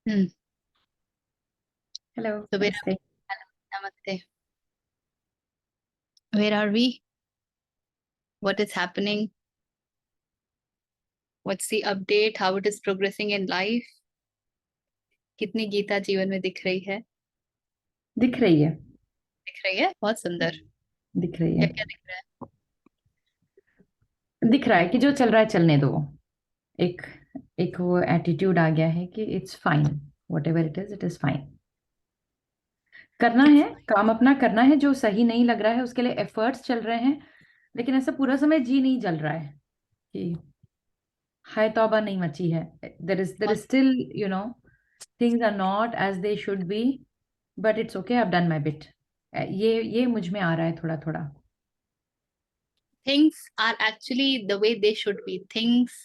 Hmm. Hello, So namaste. namaste. Where are we? What is happening? What's the update? How it is progressing in life? कितनी गीता जीवन में दिख रही है? दिख रही है। दिख रही है, बहुत सुंदर। दिख रही क्या है। क्या दिख रहा है? दिख रहा है कि जो चल रहा है चलने दो। एक एक वो एटीट्यूड आ गया है कि it's fine, what ever it is fine. करना है, It's काम अपना करना है। जो सही नहीं लग रहा है उसके लिए एफर्ट्स चल रहे हैं, लेकिन ऐसा पूरा समय जी नहीं जल रहा है कि हाय तौबा नहीं मची है। देर इज बहुत still, you know, things are not as they should be, but it's okay, I have done my bit. ये मुझ में आ रहा है थोड़ा थोड़ा। things are actually the way they should be. Things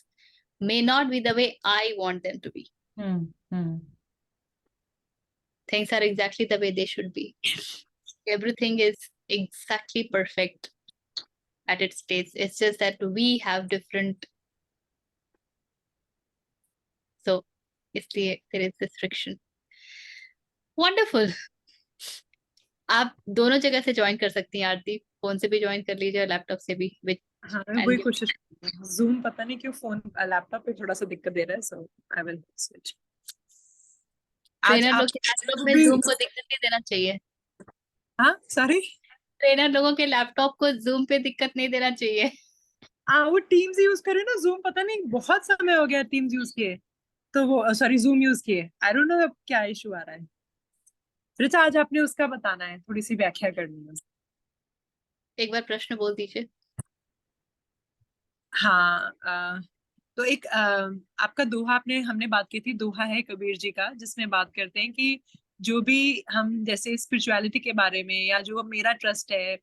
may not be the way I want them to be. Hmm. Things are exactly the way they should be. Everything is exactly perfect at its place. It's just that we have different, so इसलिए there is this friction. Wonderful. आप दोनों जगह से join कर सकती हैं आरती, phone से भी ज्वाइन कर लीजिए और लैपटॉप से भी विच हाँ मैं वही एंड कोशिश कर रही हूँ। जूम पता नहीं क्यों फोन लैपटॉप पे थोड़ा सा दिक्कत दे रहा है, सो आई विल स्विच। आज ट्रेनर आप लोग के लैपटॉप जो में भी, जूम को दिक्कत नहीं देना चाहिए। हाँ सॉरी, ट्रेनर लोगों के लैपटॉप को जूम पे दिक्कत नहीं देना चाहिए। हाँ वो टीम्स यूज करे ना, जूम पता नहीं बहुत समय हो गया टीम्स यूज किए, तो वो सॉरी जूम यूज किए। आई डोंट नो अब क्या इशू आ रहा है। रिचा आज आपने उसका बताना है, थोड़ी सी व्याख्या करनी है। एक बार प्रश्न बोल दीजिए। हाँ तो एक आपका दोहा, आपने हमने बात की थी, दोहा है कबीर जी का, जिसमें बात करते हैं कि जो भी हम जैसे स्पिरिचुअलिटी के बारे में या जो मेरा ट्रस्ट है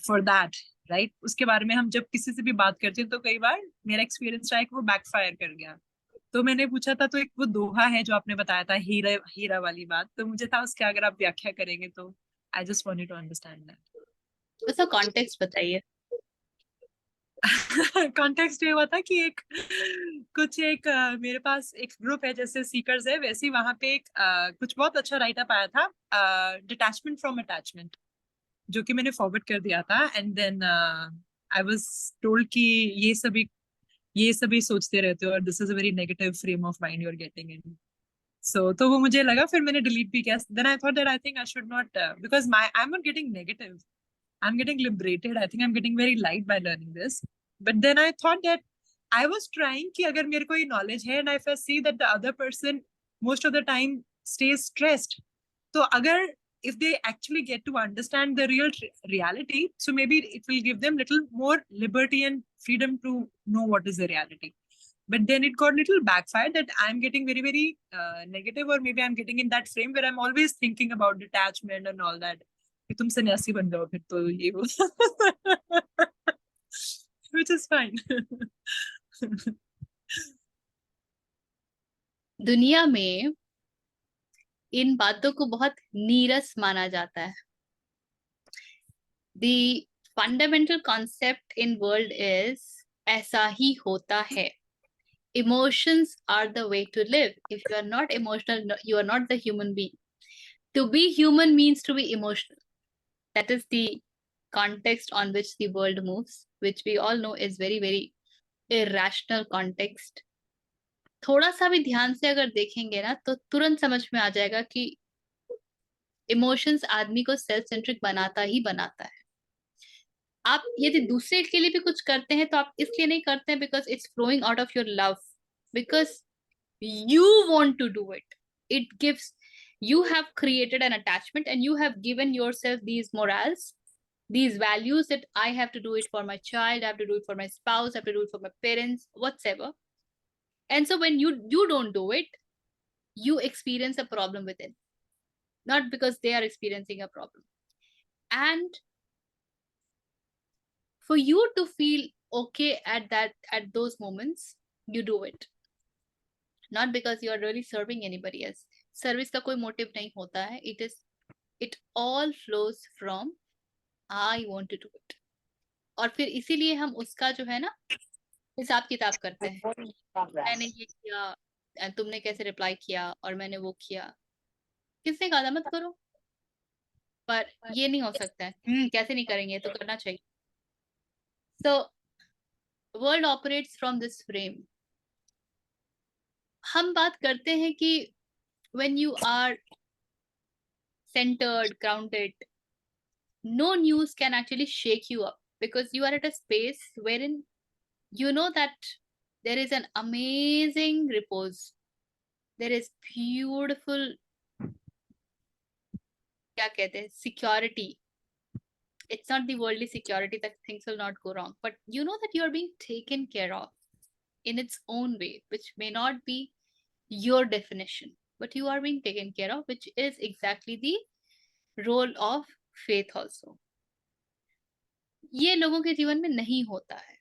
फॉर दैट, राइट, उसके बारे में हम जब किसी से भी बात करते हैं तो कई बार मेरा एक्सपीरियंस रहा है कि वो बैकफायर कर गया। तो मैंने पूछा था, तो एक वो दोहा है जो आपने बताया था, हीरा हीरा वाली बात, तो मुझे था उसके अगर आप व्याख्या करेंगे तो I just wanted to understand that. उसका कॉन्टेक्स्ट बताइए। कॉन्टेक्स्ट ये हुआ था कि एक कुछ एक मेरे पास एक ग्रुप है जैसे सीकर्स है, वैसे ही वहां पे एक कुछ बहुत अच्छा राइट अप आया था, डिटैचमेंट फ्रॉम अटैचमेंट, जो कि मैंने फॉरवर्ड कर दिया था। And then I was told कि ये सभी सोचते रहते हो और this is a very negative frame of mind you are getting in. So तो वो मुझे लगा, फिर मैंने डिलीट भी किया। Then I thought that I think I should not, because my I am not getting negative, I'm getting liberated. I think I'm getting very light by learning this. But then I thought that I was trying कि अगर मेरे को ये knowledge है and if I see that the other person most of the time stays stressed, तो अगर if they actually get to understand the real reality, so maybe it will give them little more liberty and freedom to know what is the reality. But then it got little backfired that I'm getting very very negative, or maybe I'm getting in that frame where I'm always thinking about detachment and all that, कि तुम सन्यासी बन जाओ फिर तो ये वो which is fine. दुनिया में इन बातों को बहुत नीरस माना जाता है। The fundamental concept in world is ऐसा ही होता है। Emotions are the way to live. If you are not emotional, you are not the human being. To be human means to be emotional. That is the context on which the world moves, which we all know is very, very irrational context. थोड़ा सा भी ध्यान से अगर देखेंगे ना तो तुरंत समझ में आ जाएगा कि इमोशंस आदमी को सेल्फ सेंट्रिक बनाता ही बनाता है। आप यदि दूसरे के लिए भी कुछ करते हैं तो आप इसलिए नहीं करते हैं because it's flowing out of your love, because you want to do it. It gives, you have created an attachment and you have given yourself these morals, these values that I have to do it for my child, I have to do it for my spouse, I have to do it for my parents, whatsoever. And so when you don't do it, you experience a problem within, not because they are experiencing a problem. And for you to feel okay at that, at those moments, you do it, not because you are really serving anybody else. Service का कोई motive नहीं होता है. It all flows from I want to do it. और फिर इसीलिए हम उसका जो है ना हिसाब किताब करते हैं. मैंने ये किया, तुमने कैसे रिप्लाई किया और मैंने वो किया। किसने कहा था मत करो, पर ये नहीं हो सकता है। कैसे नहीं करेंगे, तो करना चाहिए। So world operates from this frame. हम बात करते हैं कि when you are centered, grounded, no news can actually shake you up, because you are at a space wherein you know that there is an amazing repose, there is beautiful, क्या कहते हैं, security. It's not the worldly security that things will not go wrong, but you know that you are being taken care of in its own way, which may not be your definition, but you are being taken care of, which is exactly the role of faith also. ये लोगों के जीवन में नहीं होता है।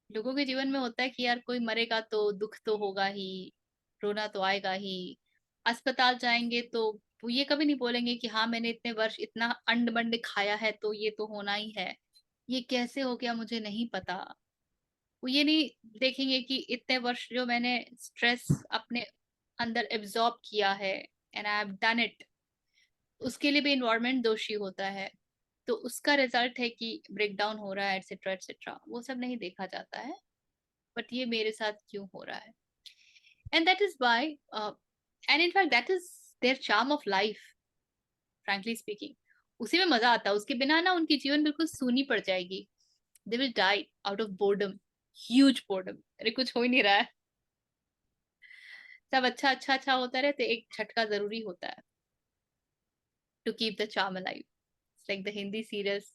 लोगों के जीवन में होता है कि यार कोई मरेगा तो दुख तो होगा ही, रोना तो आएगा ही, अस्पताल जाएंगे तो वो ये कभी नहीं बोलेंगे कि हाँ मैंने इतने वर्ष इतना अंड बंड खाया है तो ये तो होना ही है, ये कैसे हो गया मुझे नहीं पता। वो ये नहीं देखेंगे कि इतने वर्ष जो मैंने स्ट्रेस अपने अंदर एब्जॉर्ब किया है and I have done it, उसके लिए भी इन्वायरमेंट दोषी होता है, तो उसका रिजल्ट है कि ब्रेक डाउन हो रहा है एटसेट्रा एटसेट्रा। वो सब नहीं देखा जाता है, बट ये मेरे साथ क्यों हो रहा है। And that is why and in fact that is their charm of life, frankly speaking. उसी में मजा आता है, उसके बिना ना उनकी जीवन बिल्कुल सूनी पड़ जाएगी। They will die out of boredom, huge boredom. अरे कुछ हो ही नहीं रहा है, सब अच्छा अच्छा अच्छा होता रहे, तो एक झटका जरूरी होता है to keep the charm alive. Like the Hindi serials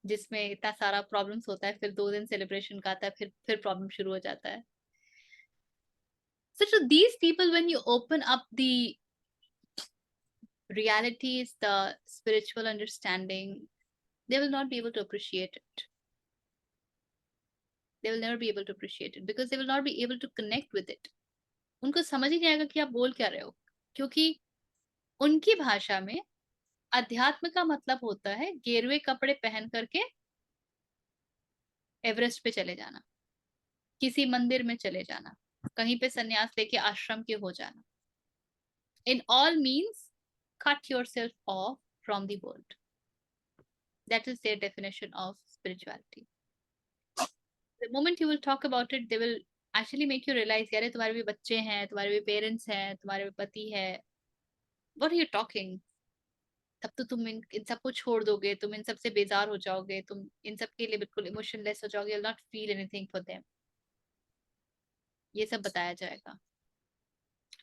जिसमें इतना सारा प्रॉब्लम्स होता है, फिर 2 दिन सेलिब्रेशन का आता है, फिर प्रॉब्लम शुरू हो जाता है। So to these people, when you open up the realities, the spiritual understanding, they will not be able to appreciate it. They will never be able to appreciate it because they will not be able to connect with it. उनको समझ ही नहीं आएगा कि आप बोल क्या रहे हो, क्योंकि उनकी भाषा में अध्यात्म का मतलब होता है गेरुए कपड़े पहन करके एवरेस्ट पे चले जाना, किसी मंदिर में चले जाना, कहीं पे सन्यास लेके आश्रम के हो जाना। In all means cut yourself off from the world. That is their definition of spirituality. The moment you will talk about it, they will actually make you realize, यार तुम्हारे भी बच्चे हैं, तुम्हारे भी पेरेंट्स हैं, तुम्हारे भी पति है, what are you talking? तब तो तुम इन सबको छोड़ दोगे, तुम इन सब से बेजार हो जाओगे, तुम इन सब के लिए बिल्कुल इमोशनलेस हो जाओगे, you'll not feel anything for them. ये सब बताया जाएगा,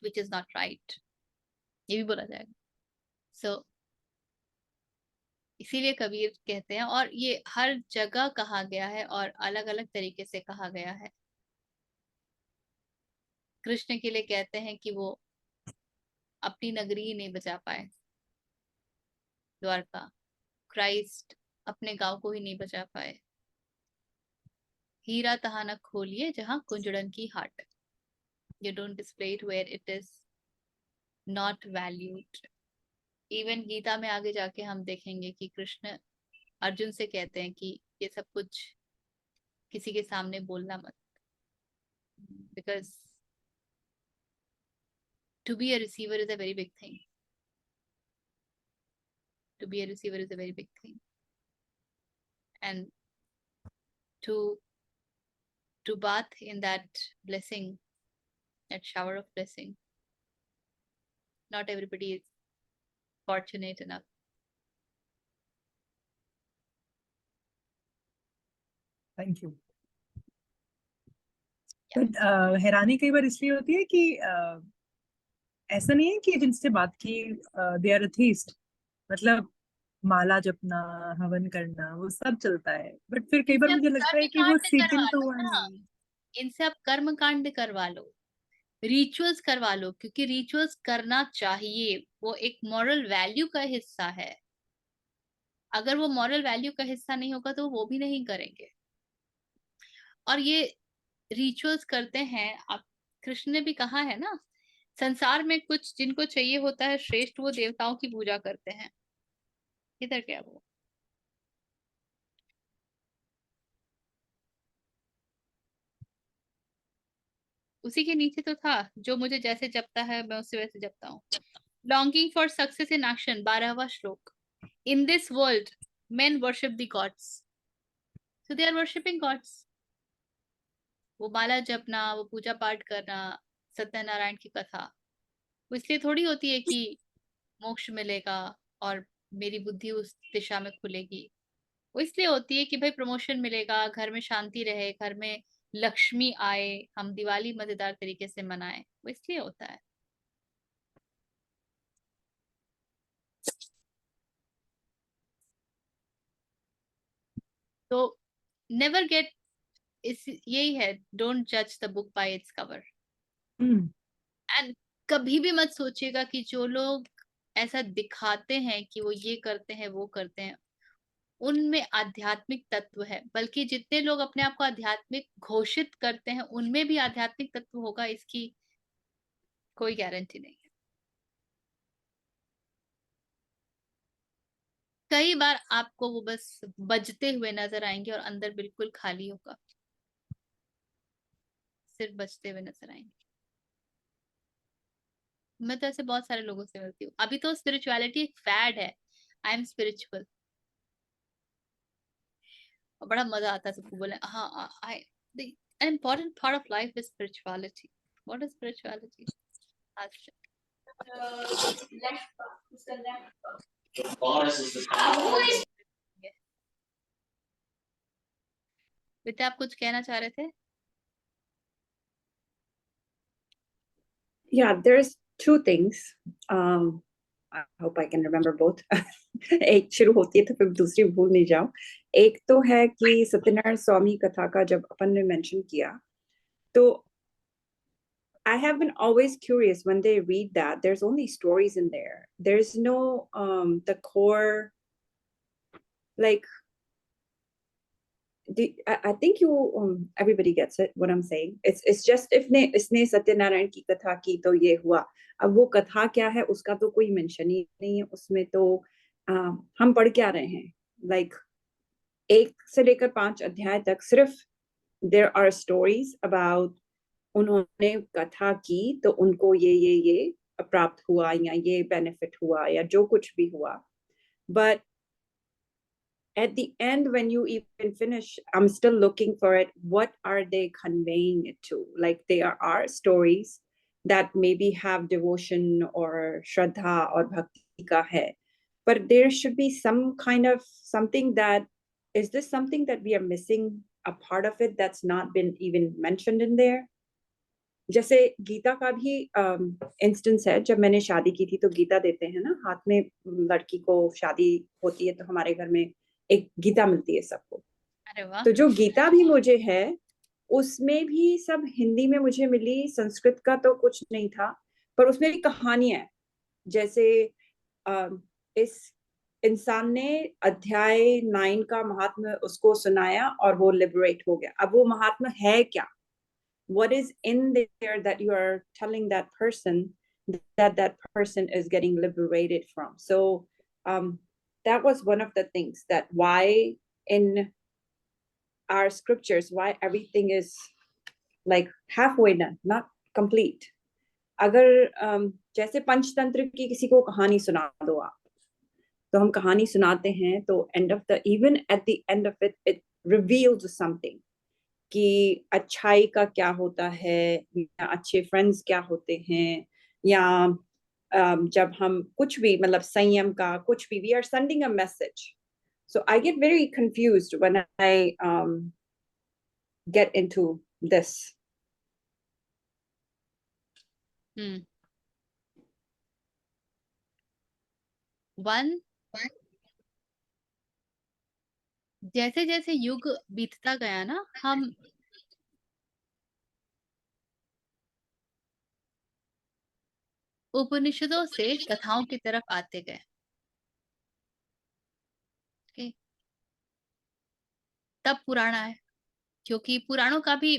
which is not right. ये भी बोला जाएगा। So इसीलिए कबीर कहते हैं, और ये हर जगह कहा गया है और अलग अलग तरीके से कहा गया है। कृष्ण के लिए कहते हैं कि वो अपनी नगरी ही नहीं बचा पाए, द्वारका। क्राइस्ट अपने गांव को ही नहीं बचा पाए। हीरा तहा न खोलिए जहां कुंजड़न की हाट। You don't display it where it is not valued. Even Gita में आगे जाके हम देखेंगे कि कृष्ण अर्जुन से कहते हैं कि ये सब कुछ किसी के सामने बोलना मत, because to be a receiver is a very big thing. To be a receiver is a very big thing, and to bath in that blessing, that shower of blessing, not everybody is fortunate enough. Thank you. But हैरानी कई बार इसलिए होती है कि ऐसा नहीं है कि जिनसे बात की दे आर एथीस्ट, मतलब माला जपना, हवन करना, वो सब चलता है, बट फिर कई बार इनसे आप मुझे लगता है कि वो कर्म कांड सीक इन करवा तो लो हुआ ना, नहीं। इनसे आप कर्म कांड करवा लो, रिचुअल्स करवा लो, क्योंकि रिचुअल्स करना चाहिए, वो एक मॉरल वैल्यू का हिस्सा है। अगर वो मॉरल वैल्यू का हिस्सा नहीं होगा तो वो भी नहीं करेंगे। और ये रिचुअल्स करते हैं, आप कृष्ण ने भी कहा है ना, संसार में कुछ जिनको चाहिए होता है श्रेष्ठ, वो देवताओं की पूजा करते हैं। इधर क्या वो, उसी के नीचे तो था, जो मुझे जैसे जपता है मैं उससे वैसे जपता हूँ। Longing for success in action, 12वां श्लोक। In this world men worship the gods, so they are worshipping gods. वो माला जपना, वो पूजा पाठ करना, सत्यनारायण की कथा, वो इसलिए थोड़ी होती है कि मोक्ष मिलेगा और मेरी बुद्धि उस दिशा में खुलेगी। वो इसलिए होती है कि भाई प्रमोशन मिलेगा, घर में शांति रहे, घर में लक्ष्मी आए, हम दिवाली मजेदार तरीके से मनाएं, वो इसलिए होता है। तो नेवर गेट, इस यही है, डोंट जज the book by its cover. And कभी भी मत सोचिएगा कि जो लोग ऐसा दिखाते हैं कि वो ये करते हैं वो करते हैं, उनमें आध्यात्मिक तत्व है। बल्कि जितने लोग अपने आप को आध्यात्मिक घोषित करते हैं उनमें भी आध्यात्मिक तत्व होगा, इसकी कोई गारंटी नहीं है। कई बार आपको वो बस बजते हुए नजर आएंगे और अंदर बिल्कुल खाली होगा, सिर्फ बजते हुए नजर आएंगे। मैं तो ऐसे बहुत सारे लोगों से मिलती हूँ। अभी तो स्पिरिचुअलिटी एक फैड है, आई एम स्पिरिचुअल, और बड़ा मजा आता है सबको बोले हाँ आई, an important part of life is spirituality. What is spirituality? Ask. बेटा आप कुछ कहना चाह रहे थे? Yeah, there's two things. I hope I can remember both. एक शुरू होती है तो फिर दूसरी भूल नहीं जाऊं। एक तो है कि सत्यनारायण स्वामी कथा का जब अपन ने मेंशन किया, तो I have been always curious when they read that there's only stories in there. There's no the core, like I think you everybody gets it what I'm saying. It's just इसने सत्यनारायण की कथा की तो ये हुआ। अब वो कथा क्या है उसका तो कोई मेंशन ही नहीं है उसमें। तो हम पढ़ क्या रहे हैं, like 1 से लेकर 5 अध्याय तक सिर्फ there are stories about उन्होंने कथा की तो उनको ये प्राप्त हुआ या ये बेनिफिट हुआ या जो कुछ भी हुआ। But at the end, when you even finish, I'm still looking for it. What are they conveying it to? Like there are stories that maybe have devotion or shraddha or bhakti ka hai, but there should be some kind of something that, is this something that we are missing a part of it that's not been even mentioned in there? जैसे गीता का भी instance है, जब मैंने शादी की थी तो गीता देते हैं ना हाथ में, लड़की को शादी होती है तो हमारे घर में एक गीता मिलती है सबको। अरे वाह। तो जो गीता भी मुझे है उसमें भी सब हिंदी में मुझे मिली, संस्कृत का तो कुछ नहीं था, पर उसमें भी कहानियां है। जैसे इस इंसान ने अध्याय 9 का महात्मा उसको सुनाया और वो लिबरेट हो गया। अब वो महात्मा है क्या? What is in there that you are telling that person that person is getting liberated from? So that was one of the things, that why in our scriptures, why everything is like halfway done, not complete. अगर जैसे पंचतंत्र की किसी को कहानी सुना दो आप, तो हम कहानी सुनाते हैं तो even at the end of it, it reveals something कि अच्छाई का क्या होता है, या अच्छे फ्रेंड्स क्या होते हैं, या जब हम कुछ भी मतलब संयम का कुछ भी, we are sending a message. So I get very confused when I get into this. One, जैसे जैसे युग बीतता गया ना, हम उपनिषदों से कथाओं की तरफ आते गए। okay? तब पुराण आए, क्योंकि पुराणों का भी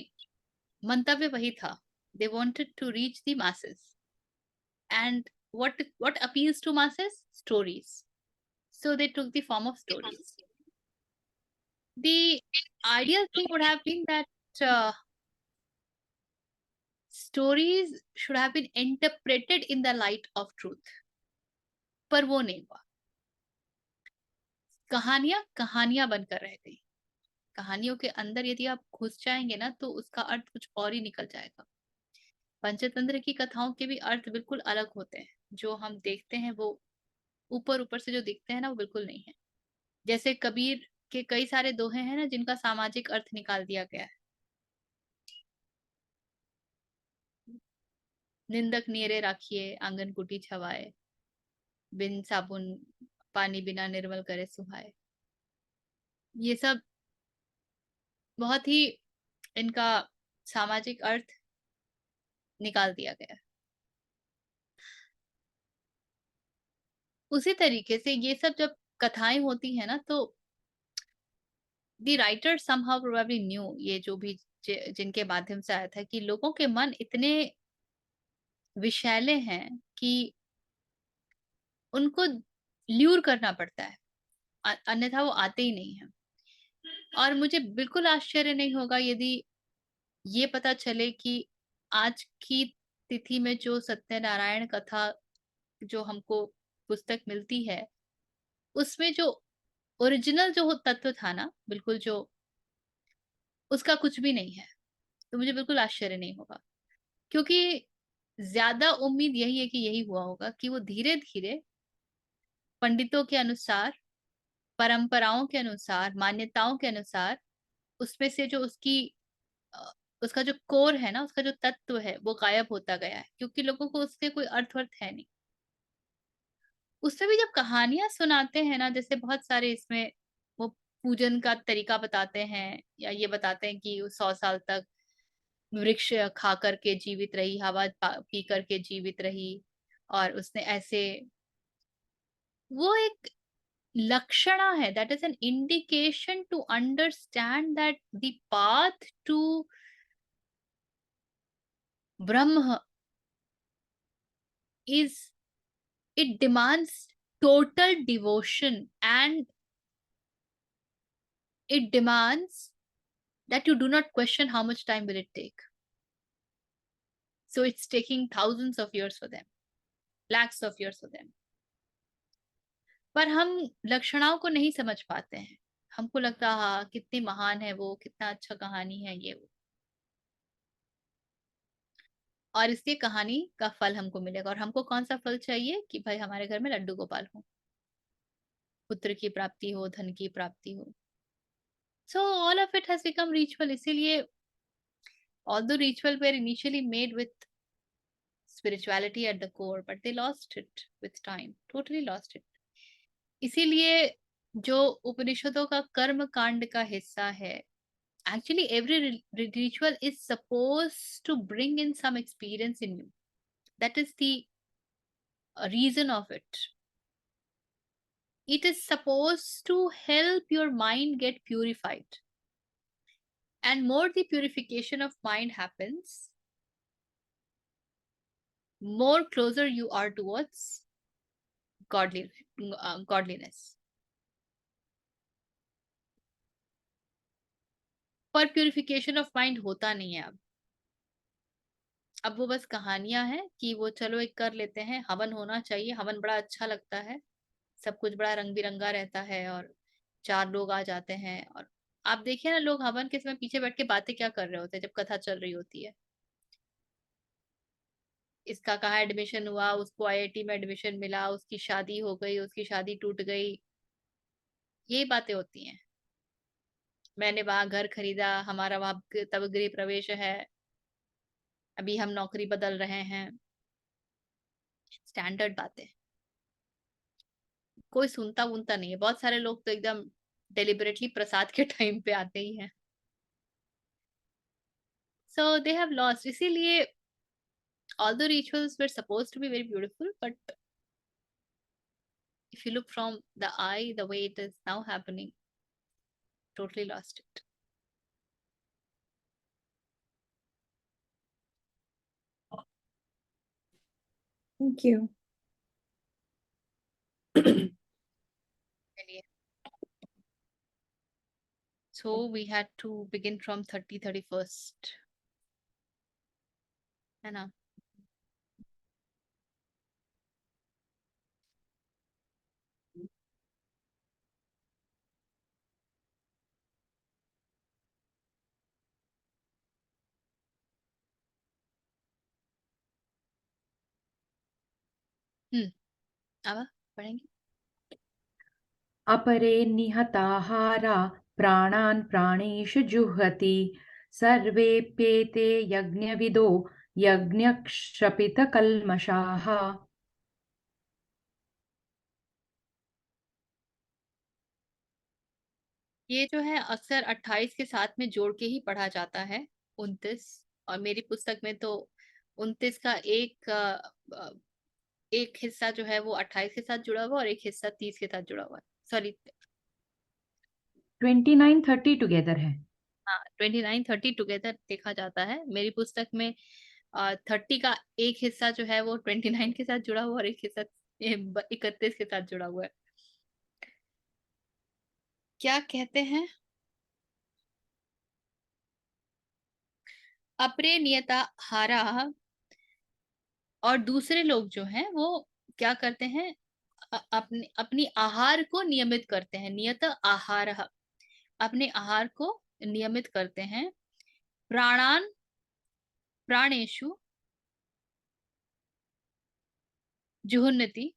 मंतव्य वही था, they wanted to reach the masses. And what appeals to masses? Stories. So they took the form of stories. The ideal thing would have been that stories should have been interpreted in the light of truth, पर वो नहीं हुआ। कहानियां कहानियां बनकर रह गई। कहानियों के अंदर यदि आप घुस जाएंगे ना तो उसका अर्थ कुछ और ही निकल जाएगा। पंचतंत्र की कथाओं के भी अर्थ बिल्कुल अलग होते हैं। जो हम देखते हैं वो ऊपर ऊपर से जो दिखते हैं ना, वो बिल्कुल नहीं है। जैसे कबीर के कई सारे दोहे हैं ना जिनका सामाजिक अर्थ निकाल दिया गया है। निंदक नियरे राखिए आंगन कुटी छवाए, बिन साबुन पानी बिना निर्मल करे सुहाए। ये सब बहुत ही इनका सामाजिक अर्थ निकाल दिया गया है। उसी तरीके से ये सब जब कथाएं होती है ना तो the writer somehow probably knew, ये जो भी जिनके माध्यम से आया था, कि लोगों के मन इतने विषैले हैं कि उनको ल्यूर करना पड़ता है, अन्यथा वो आते ही नहीं है। और मुझे बिल्कुल आश्चर्य नहीं होगा यदि ये पता चले कि आज की तिथि में जो सत्यनारायण कथा जो हमको पुस्तक मिलती है, उसमें जो ओरिजिनल जो तत्व था ना, बिल्कुल जो उसका कुछ भी नहीं है। तो मुझे बिल्कुल आश्चर्य नहीं होगा, क्योंकि ज्यादा उम्मीद यही है कि यही हुआ होगा कि वो धीरे धीरे पंडितों के अनुसार, परंपराओं के अनुसार, मान्यताओं के अनुसार उसमें से जो उसका जो कोर है ना, उसका जो तत्व है वो गायब होता गया है, क्योंकि लोगों को उससे कोई अर्थ है नहीं। उसमें भी जब कहानियां सुनाते हैं ना, जैसे बहुत सारे इसमें वो पूजन का तरीका बताते हैं, या ये बताते हैं कि 100 साल तक वृक्ष खा करके जीवित रही, हवा पी करके जीवित रही, और उसने ऐसे, वो एक लक्षणा है, that is an indication to understand that the path to Brahma is, it demands total devotion, and it demands that you do not question how much time will it take. So it's taking thousands of years for them, lakhs of years for them. पर हम लक्षणाओं को नहीं समझ पाते हैं। हमको लगता है हाँ कितनी महान है वो, कितना अच्छा कहानी है ये वो, और इसलिए कहानी का फल हमको मिलेगा। और हमको कौन सा फल चाहिए कि भाई हमारे घर में लड्डू गोपाल हो, पुत्र की प्राप्ति हो, धन की प्राप्ति हो। So all of it has become ritual. इसीलिए although ritual were initially made with spirituality at the core, but they lost it with time, totally lost it. इसीलिए जो उपनिषदों का कर्म कांड का हिस्सा है, actually every ritual is supposed to bring in some experience in you. That is the reason of it. It is supposed to help your mind get purified. And more the purification of mind happens, more closer you are towards godliness. पर purification of mind होता नहीं है अब वो बस कहानियां हैं कि वो चलो एक कर लेते हैं, हवन होना चाहिए, हवन बड़ा अच्छा लगता है, सब कुछ बड़ा रंग बिरंगा रहता है और 4 लोग आ जाते हैं। और आप देखिए ना, लोग हवन के समय पीछे बैठ के बातें क्या कर रहे होते हैं जब कथा चल रही होती है। इसका कहाँ एडमिशन हुआ, उसको आईआईटी में एडमिशन मिला, उसकी शादी हो गई, उसकी शादी टूट गई, यही बातें होती हैं। मैंने वहां घर खरीदा, हमारा वहां तब गृह प्रवेश है, अभी हम नौकरी बदल रहे हैं, स्टैंडर्ड बातें। कोई सुनता वुनता नहीं है। बहुत सारे लोग तो एकदम डेलिबरेटली प्रसाद के टाइम पे आते ही हैं। सो दे हैव लॉस्ट। इसीलिए all the rituals were supposed to be very beautiful, but if you look from the eye, the way it is now happening, totally lost it. Thank you. So we had to begin from 31st. है ना। अब पढ़ेंगे। अपरे निहताहारा प्राणान् प्राणेषु जुह्वति सर्वेप्येते यज्ञविदो यज्ञक्षपितकल्मषाः। ये जो है अक्सर 28 के साथ में जोड़ के ही पढ़ा जाता है, 29, और मेरी पुस्तक में तो 29 का एक हिस्सा जो है वो 28 के साथ जुड़ा हुआ और एक हिस्सा 30 के साथ जुड़ा हुआ है। सॉरी, 29-30 टुगेदर है। हाँ 29-30 टुगेदर देखा जाता है। मेरी पुस्तक में 30 का एक हिस्सा जो है वो 29 के साथ जुड़ा हुआ और एक हिस्सा 31 के साथ जुड़ा हुआ है। क्या कहते हैं, अपरे नियता हारा, और दूसरे लोग जो हैं वो क्या करते हैं, अपनी अपनी आहार को नियमित करते हैं। नियत आहार, अपने आहार को नियमित करते हैं। प्राणान प्राणेषु जुहुन्नति,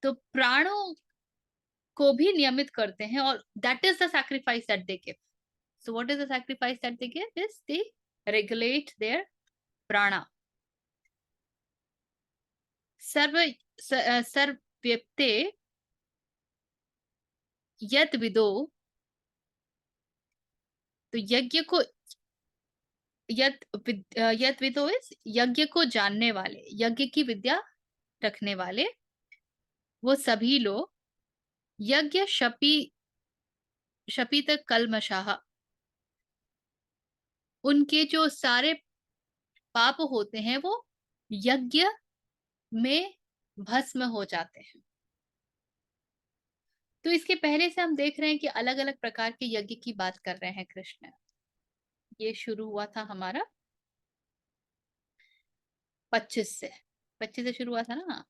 तो प्राणों को भी नियमित करते हैं, और that is the sacrifice that they give. So what is the sacrifice that they give is they regulate their prana. सर्व सर्वव्यक्ते यत विदो, तो यज्ञ को यत विदो इज यज्ञ को जानने वाले, यज्ञ की विद्या रखने वाले, वो सभी लोग यज्ञ शपित कल्मषाः, उनके जो सारे पाप होते हैं वो यज्ञ में भस्म हो जाते हैं। तो इसके पहले से हम देख रहे हैं कि अलग अलग प्रकार के यज्ञ की बात कर रहे हैं कृष्ण। ये शुरू हुआ था हमारा 25 से शुरू हुआ था ना।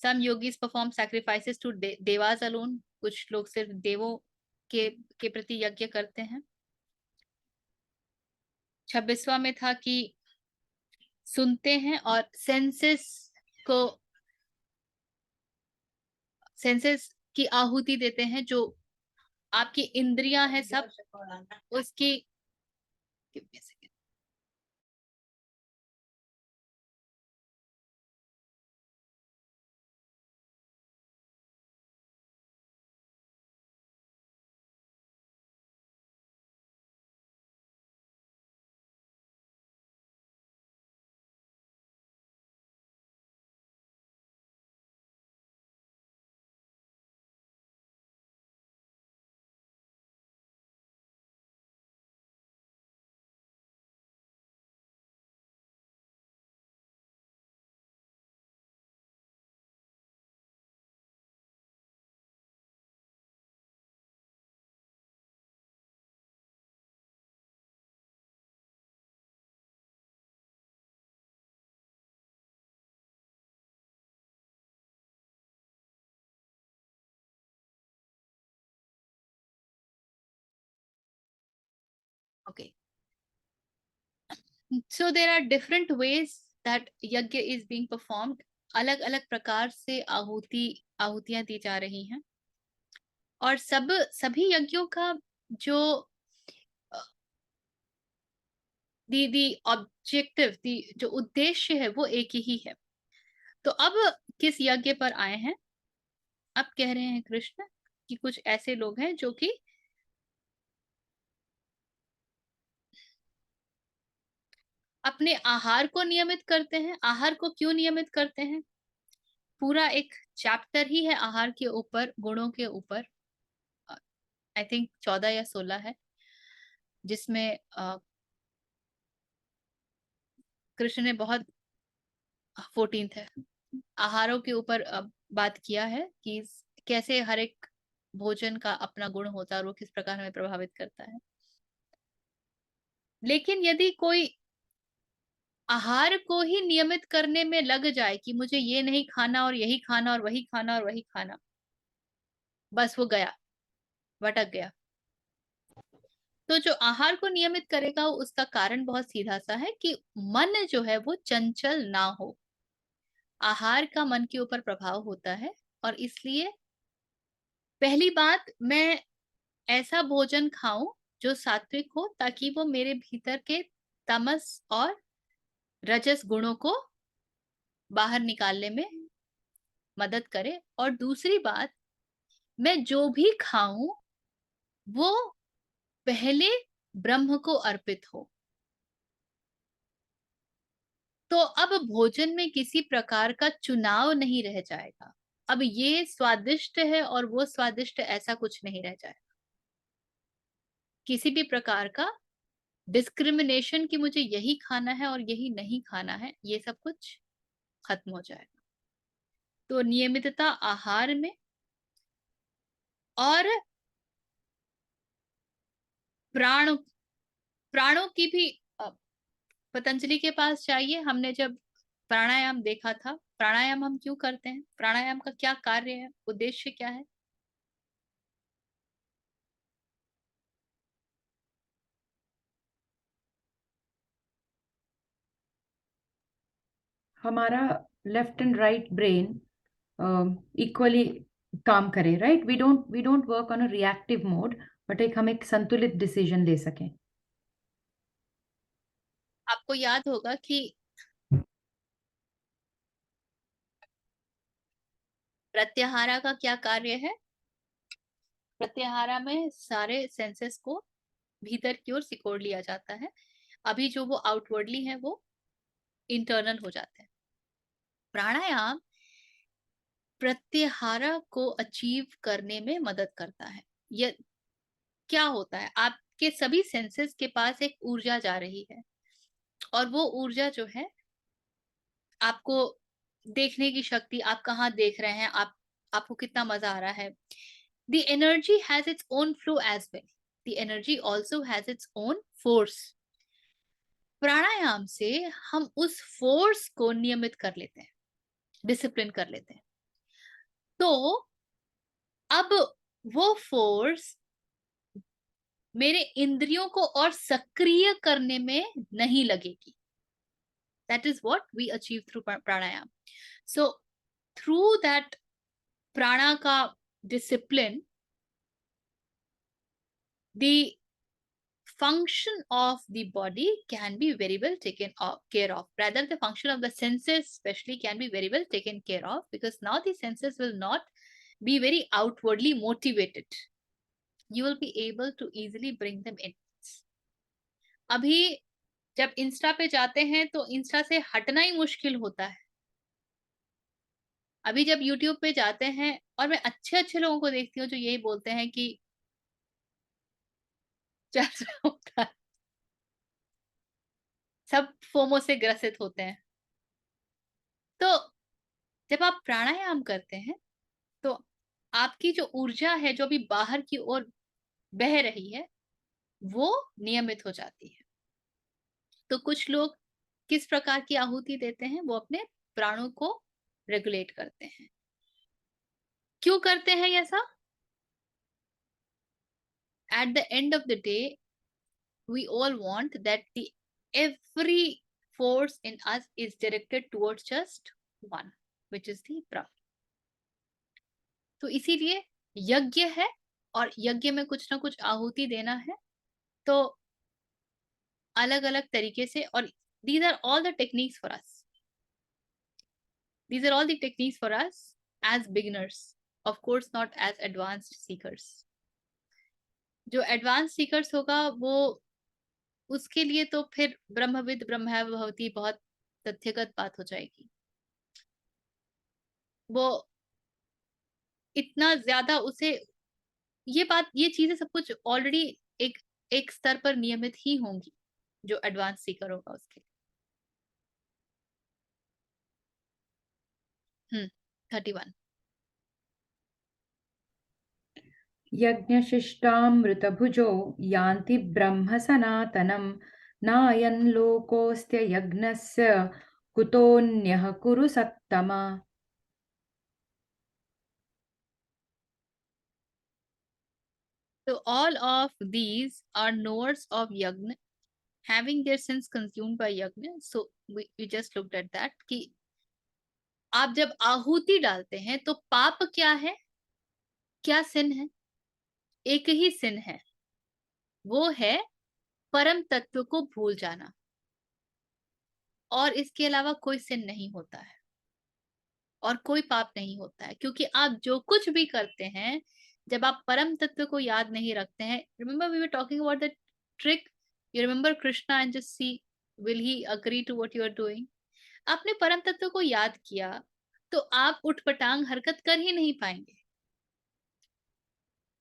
Some yogis perform sacrifices to devas alone, कुछ लोग सिर्फ देवों के प्रति यज्ञ करते हैं। 26वां में था कि सुनते हैं और को सेंसेस की आहुति देते हैं, जो आपकी इंद्रियां हैं सब उसकी। Give me a second. Okay. So there are different ways that यज्ञ is being performed. अलग अलग प्रकार से आहुतियां दी जा रही हैं, और सभी यज्ञों का जो दी ऑब्जेक्टिव, दी जो उद्देश्य है वो एक ही है। तो अब किस यज्ञ पर आए हैं, अब कह रहे हैं कृष्ण कि कुछ ऐसे लोग हैं जो कि अपने आहार को नियमित करते हैं। आहार को क्यों नियमित करते हैं, पूरा एक चैप्टर ही है आहार के ऊपर, गुणों के ऊपर। आई थिंक 14 या 16 है, जिसमें कृष्ण ने बहुत 14th है, आहारों के ऊपर बात किया है कि कैसे हर एक भोजन का अपना गुण होता है और वो किस प्रकार हमें प्रभावित करता है। लेकिन यदि कोई आहार को ही नियमित करने में लग जाए कि मुझे ये नहीं खाना और यही खाना और वही खाना और वही खाना, बस वो गया, भटक गया। तो जो आहार को नियमित करेगा उसका कारण बहुत सीधा सा है कि मन जो है वो चंचल ना हो। आहार का मन के ऊपर प्रभाव होता है, और इसलिए पहली बात, मैं ऐसा भोजन खाऊं जो सात्विक हो, ताकि वो मेरे भीतर के तमस और रजस गुणों को बाहर निकालने में मदद करे। और दूसरी बात, मैं जो भी खाऊं वो पहले ब्रह्म को अर्पित हो। तो अब भोजन में किसी प्रकार का चुनाव नहीं रह जाएगा। अब ये स्वादिष्ट है और वो स्वादिष्ट, ऐसा कुछ नहीं रह जाएगा। किसी भी प्रकार का डिस्क्रिमिनेशन कि मुझे यही खाना है और यही नहीं खाना है, ये सब कुछ खत्म हो जाएगा। तो नियमितता आहार में, और प्राणों की भी पतंजलि के पास चाहिए। हमने जब प्राणायाम देखा था, प्राणायाम हम क्यों करते हैं, प्राणायाम का क्या कार्य है, उद्देश्य क्या है? हमारा left and right brain equally काम करे, right? We don't work on a reactive mode, but हम एक संतुलित डिसीजन ले सकें। आपको याद होगा कि प्रत्याहारा का क्या कार्य है? प्रत्याहारा में सारे सेंसेस को भीतर की ओर सिकोड़ लिया जाता है। अभी जो वो आउटवर्डली है वो इंटरनल हो जाते हैं। प्राणायाम प्रत्याहारा को अचीव करने में मदद करता है। ये क्या होता है, आपके सभी सेंसेस के पास एक ऊर्जा जा रही है, और वो ऊर्जा जो है, आपको देखने की शक्ति, आप कहाँ देख रहे हैं, आपको कितना मजा आ रहा है, the energy has its own flow as well. The energy also has its own force. प्राणायाम से हम उस फोर्स को नियमित कर लेते हैं, डिसिप्लिन कर लेते हैं। तो अब वो फोर्स मेरे इंद्रियों को और सक्रिय करने में नहीं लगेगी। That is what we achieve through pranayam. So through that prana ka discipline, the function of the body can be very well taken care of. Rather, the function of the senses especially can be very well taken care of, because now the senses will not be very outwardly motivated. You will be able to easily bring them in. अभी जब Insta पे जाते हैं तो Insta से हटना ही मुश्किल होता है। अभी जब यूट्यूब पे जाते हैं, और मैं अच्छे अच्छे लोगों को देखती हूँ जो यही बोलते हैं कि चल रहा होता है, सब फोमो से ग्रसित होते हैं। तो जब आप प्राणायाम करते हैं तो आपकी जो ऊर्जा है, जो भी बाहर की ओर बह रही है, वो नियमित हो जाती है। तो कुछ लोग किस प्रकार की आहुति देते हैं, वो अपने प्राणों को रेगुलेट करते हैं। क्यों करते हैं ऐसा? At the end of the day, we all want that every force in us is directed towards just one, which is the Brahma. तो इसीलिए यज्ञ है, और यज्ञ में कुछ ना कुछ आहुति देना है। तो अलग अलग तरीके से, और these are all the techniques for us. These are all the techniques for us as beginners, of course not as advanced seekers. जो एडवांस सीकर्स होगा वो, उसके लिए तो फिर ब्रह्मविद ब्रह्मैव भवति बहुत तथ्यगत बात हो जाएगी। वो इतना ज्यादा उसे ये चीजें सब कुछ ऑलरेडी एक स्तर पर नियमित ही होंगी जो एडवांस सीकर होगा उसके। 31 यज्ञशिष्टामृतभुजो यान्ति ब्रह्म सनातनम नायं लोकोऽस्त्य यज्ञस्य कुतोऽन्यः कुरु सत्तमा। So all of these are knowers of yagna, having their sins consumed by yagna. So we just looked at that कि आप जब आहुति डालते हैं तो पाप क्या है, क्या सिन है? एक ही सिन है, वो है परम तत्व को भूल जाना, और इसके अलावा कोई सिन नहीं होता है और कोई पाप नहीं होता है, क्योंकि आप जो कुछ भी करते हैं जब आप परम तत्व को याद नहीं रखते हैं, remember we were talking about the trick, you remember Krishna and just see will he agree to what you are doing. आपने परम तत्व को याद किया तो आप उठपटांग हरकत कर ही नहीं पाएंगे।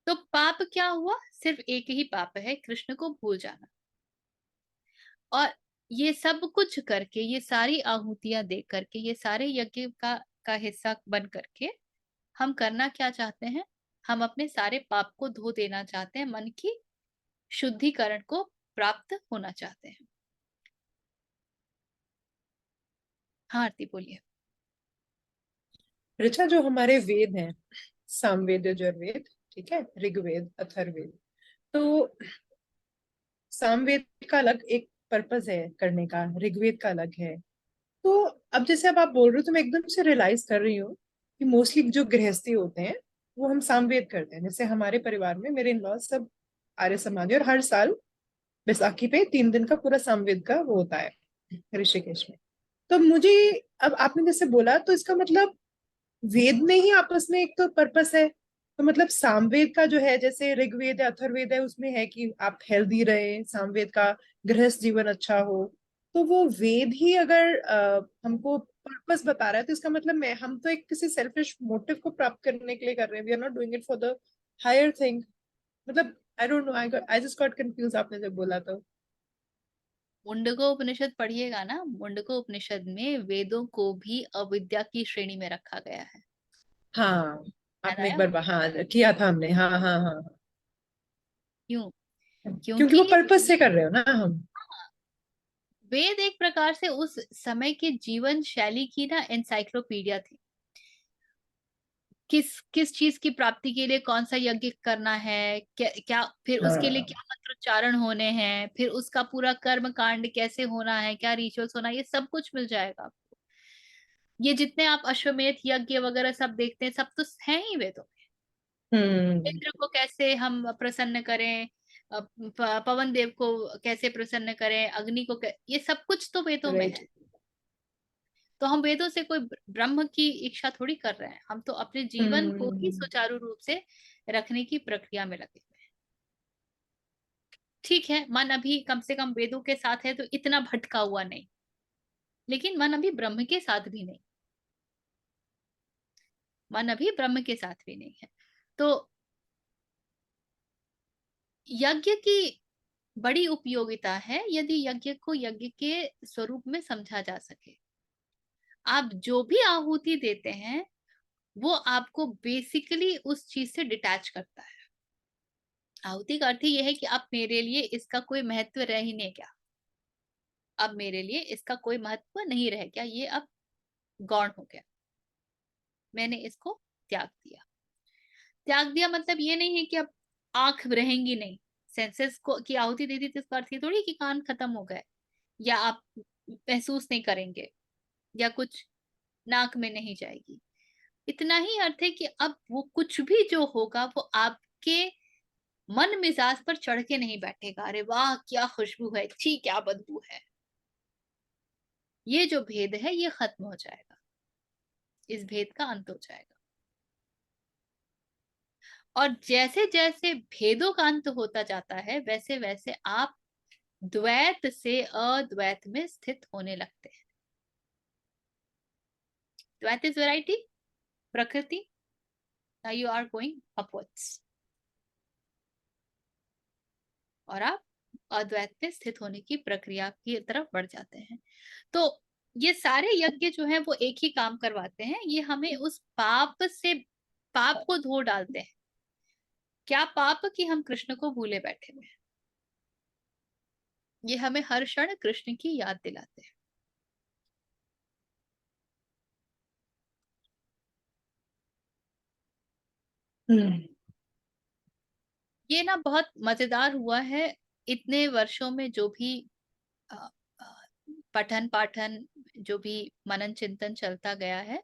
तो पाप क्या हुआ? सिर्फ एक ही पाप है, कृष्ण को भूल जाना। और ये सब कुछ करके, ये सारी आहुतियां दे करके, ये सारे यज्ञ का हिस्सा बन करके हम करना क्या चाहते हैं? हम अपने सारे पाप को धो देना चाहते हैं, मन की शुद्धिकरण को प्राप्त होना चाहते हैं। हाँ आरती बोलिए। ऋचा, जो हमारे वेद हैं, सामवेद, यजुर्वेद, ठीक है, ऋग्वेद, अथर्ववेद, तो सामवेद का अलग एक पर्पस है करने का, ऋग्वेद का अलग है। तो अब जैसे अब आप बोल रहे हो तो मैं एकदम से रियलाइज कर रही हूँ कि मोस्टली जो गृहस्थी होते हैं वो हम सामवेद करते हैं। जैसे हमारे परिवार में मेरे इन लॉ सब आर्य समाज है, और हर साल बैसाखी पे 3 दिन का पूरा सामवेद का वो होता है ऋषिकेश में। तो मुझे, अब आपने जैसे बोला, तो इसका मतलब वेद में ही आपस में एक तो पर्पस है। तो मतलब सामवेद का जो है, जैसे ऋग्वेद है, अथर्ववेद है, उसमें है कि आप हेल्दी रहे, सामवेद का गृहस्थ जीवन अच्छा हो। तो वो वेद ही अगर हमको पर्पस बता रहा है, तो इसका मतलब हम तो एक किसी सेल्फिश मोटिव को प्राप्त करने के लिए कर रहे हैं। We are not doing it for the higher thing. मतलब I don't know, I just got confuse आपने जब बोला तो। मुंडको उपनिषद पढ़िएगा ना, मुंडको उपनिषद में वेदों को भी अविद्या की श्रेणी में रखा गया है। हाँ, याद आपने एक आया? बार हाँ किया था हमने, हाँ हाँ हाँ हाँ। क्यों? क्योंकि वो क्योंकि पर्पस से कर रहे हो ना हम। वेद एक प्रकार से उस समय के जीवन शैली की ना एनसाइक्लोपीडिया थी। किस किस चीज की प्राप्ति के लिए कौन सा यज्ञ करना है, क्या फिर उसके लिए हाँ, क्या मंत्रोच्चारण होने हैं, फिर उसका पूरा कर्म कांड कैसे होना है, क्या रिचुअल्स होना है, ये सब कुछ मिल जाएगा आपको। ये जितने आप अश्वमेध यज्ञ वगैरह सब देखते हैं, सब तो है ही वेदों में। हम्म, इंद्र को कैसे हम प्रसन्न करें, पवन देव को कैसे प्रसन्न करें, अग्नि को ये सब कुछ तो वेदों में राइट। है। तो हम वेदों से कोई ब्रह्म की इच्छा थोड़ी कर रहे हैं, हम तो अपने जीवन को ही हम्म, सुचारू रूप से रखने की प्रक्रिया में लगे हुए हैं। ठीक है, मन अभी कम से कम वेदों के साथ है तो इतना भटका हुआ नहीं, लेकिन मन अभी ब्रह्म के साथ भी नहीं, मन अभी ब्रह्म के साथ भी नहीं है। तो यज्ञ की बड़ी उपयोगिता है यदि यज्ञ को यज्ञ के स्वरूप में समझा जा सके। आप जो भी आहुति देते हैं वो आपको बेसिकली उस चीज से डिटैच करता है। आहुति का अर्थ यह है कि अब मेरे लिए इसका कोई महत्व रह ही नहीं गया, अब मेरे लिए इसका कोई महत्व नहीं रह गया, ये अब गौण हो गया, मैंने इसको त्याग दिया। त्याग दिया मतलब ये नहीं है कि अब आंख रहेंगी नहीं, सेंसेस को की आहुति दे दी तो इसका अर्थ ये थोड़ी कि कान खत्म हो गए, या आप महसूस नहीं करेंगे, या कुछ नाक में नहीं जाएगी। इतना ही अर्थ है कि अब वो कुछ भी जो होगा वो आपके मन मिजाज पर चढ़ के नहीं बैठेगा, अरे वाह क्या खुशबू है, छी क्या बदबू है। ये जो भेद है ये खत्म हो जाएगा, इस भेद का अंत हो जाएगा। और जैसे जैसे भेदों का अंत होता जाता है वैसे वैसे आप द्वैत से अद्वैत में स्थित होने लगते हैं। द्वैत इज वैरायटी, प्रकृति, now you are going upwards, और आप अद्वैत में स्थित होने की प्रक्रिया की तरफ बढ़ जाते हैं। तो ये सारे यज्ञ जो है वो एक ही काम करवाते हैं, ये हमें उस पाप से, पाप को धो डालते हैं। क्या पाप कि हम कृष्ण को भूले बैठे हुए हैं। ये हमें हर क्षण कृष्ण की याद दिलाते हैं। ये ना बहुत मजेदार हुआ है इतने वर्षों में, जो भी अ, अ, पठन पाठन, जो भी मनन चिंतन चलता गया है।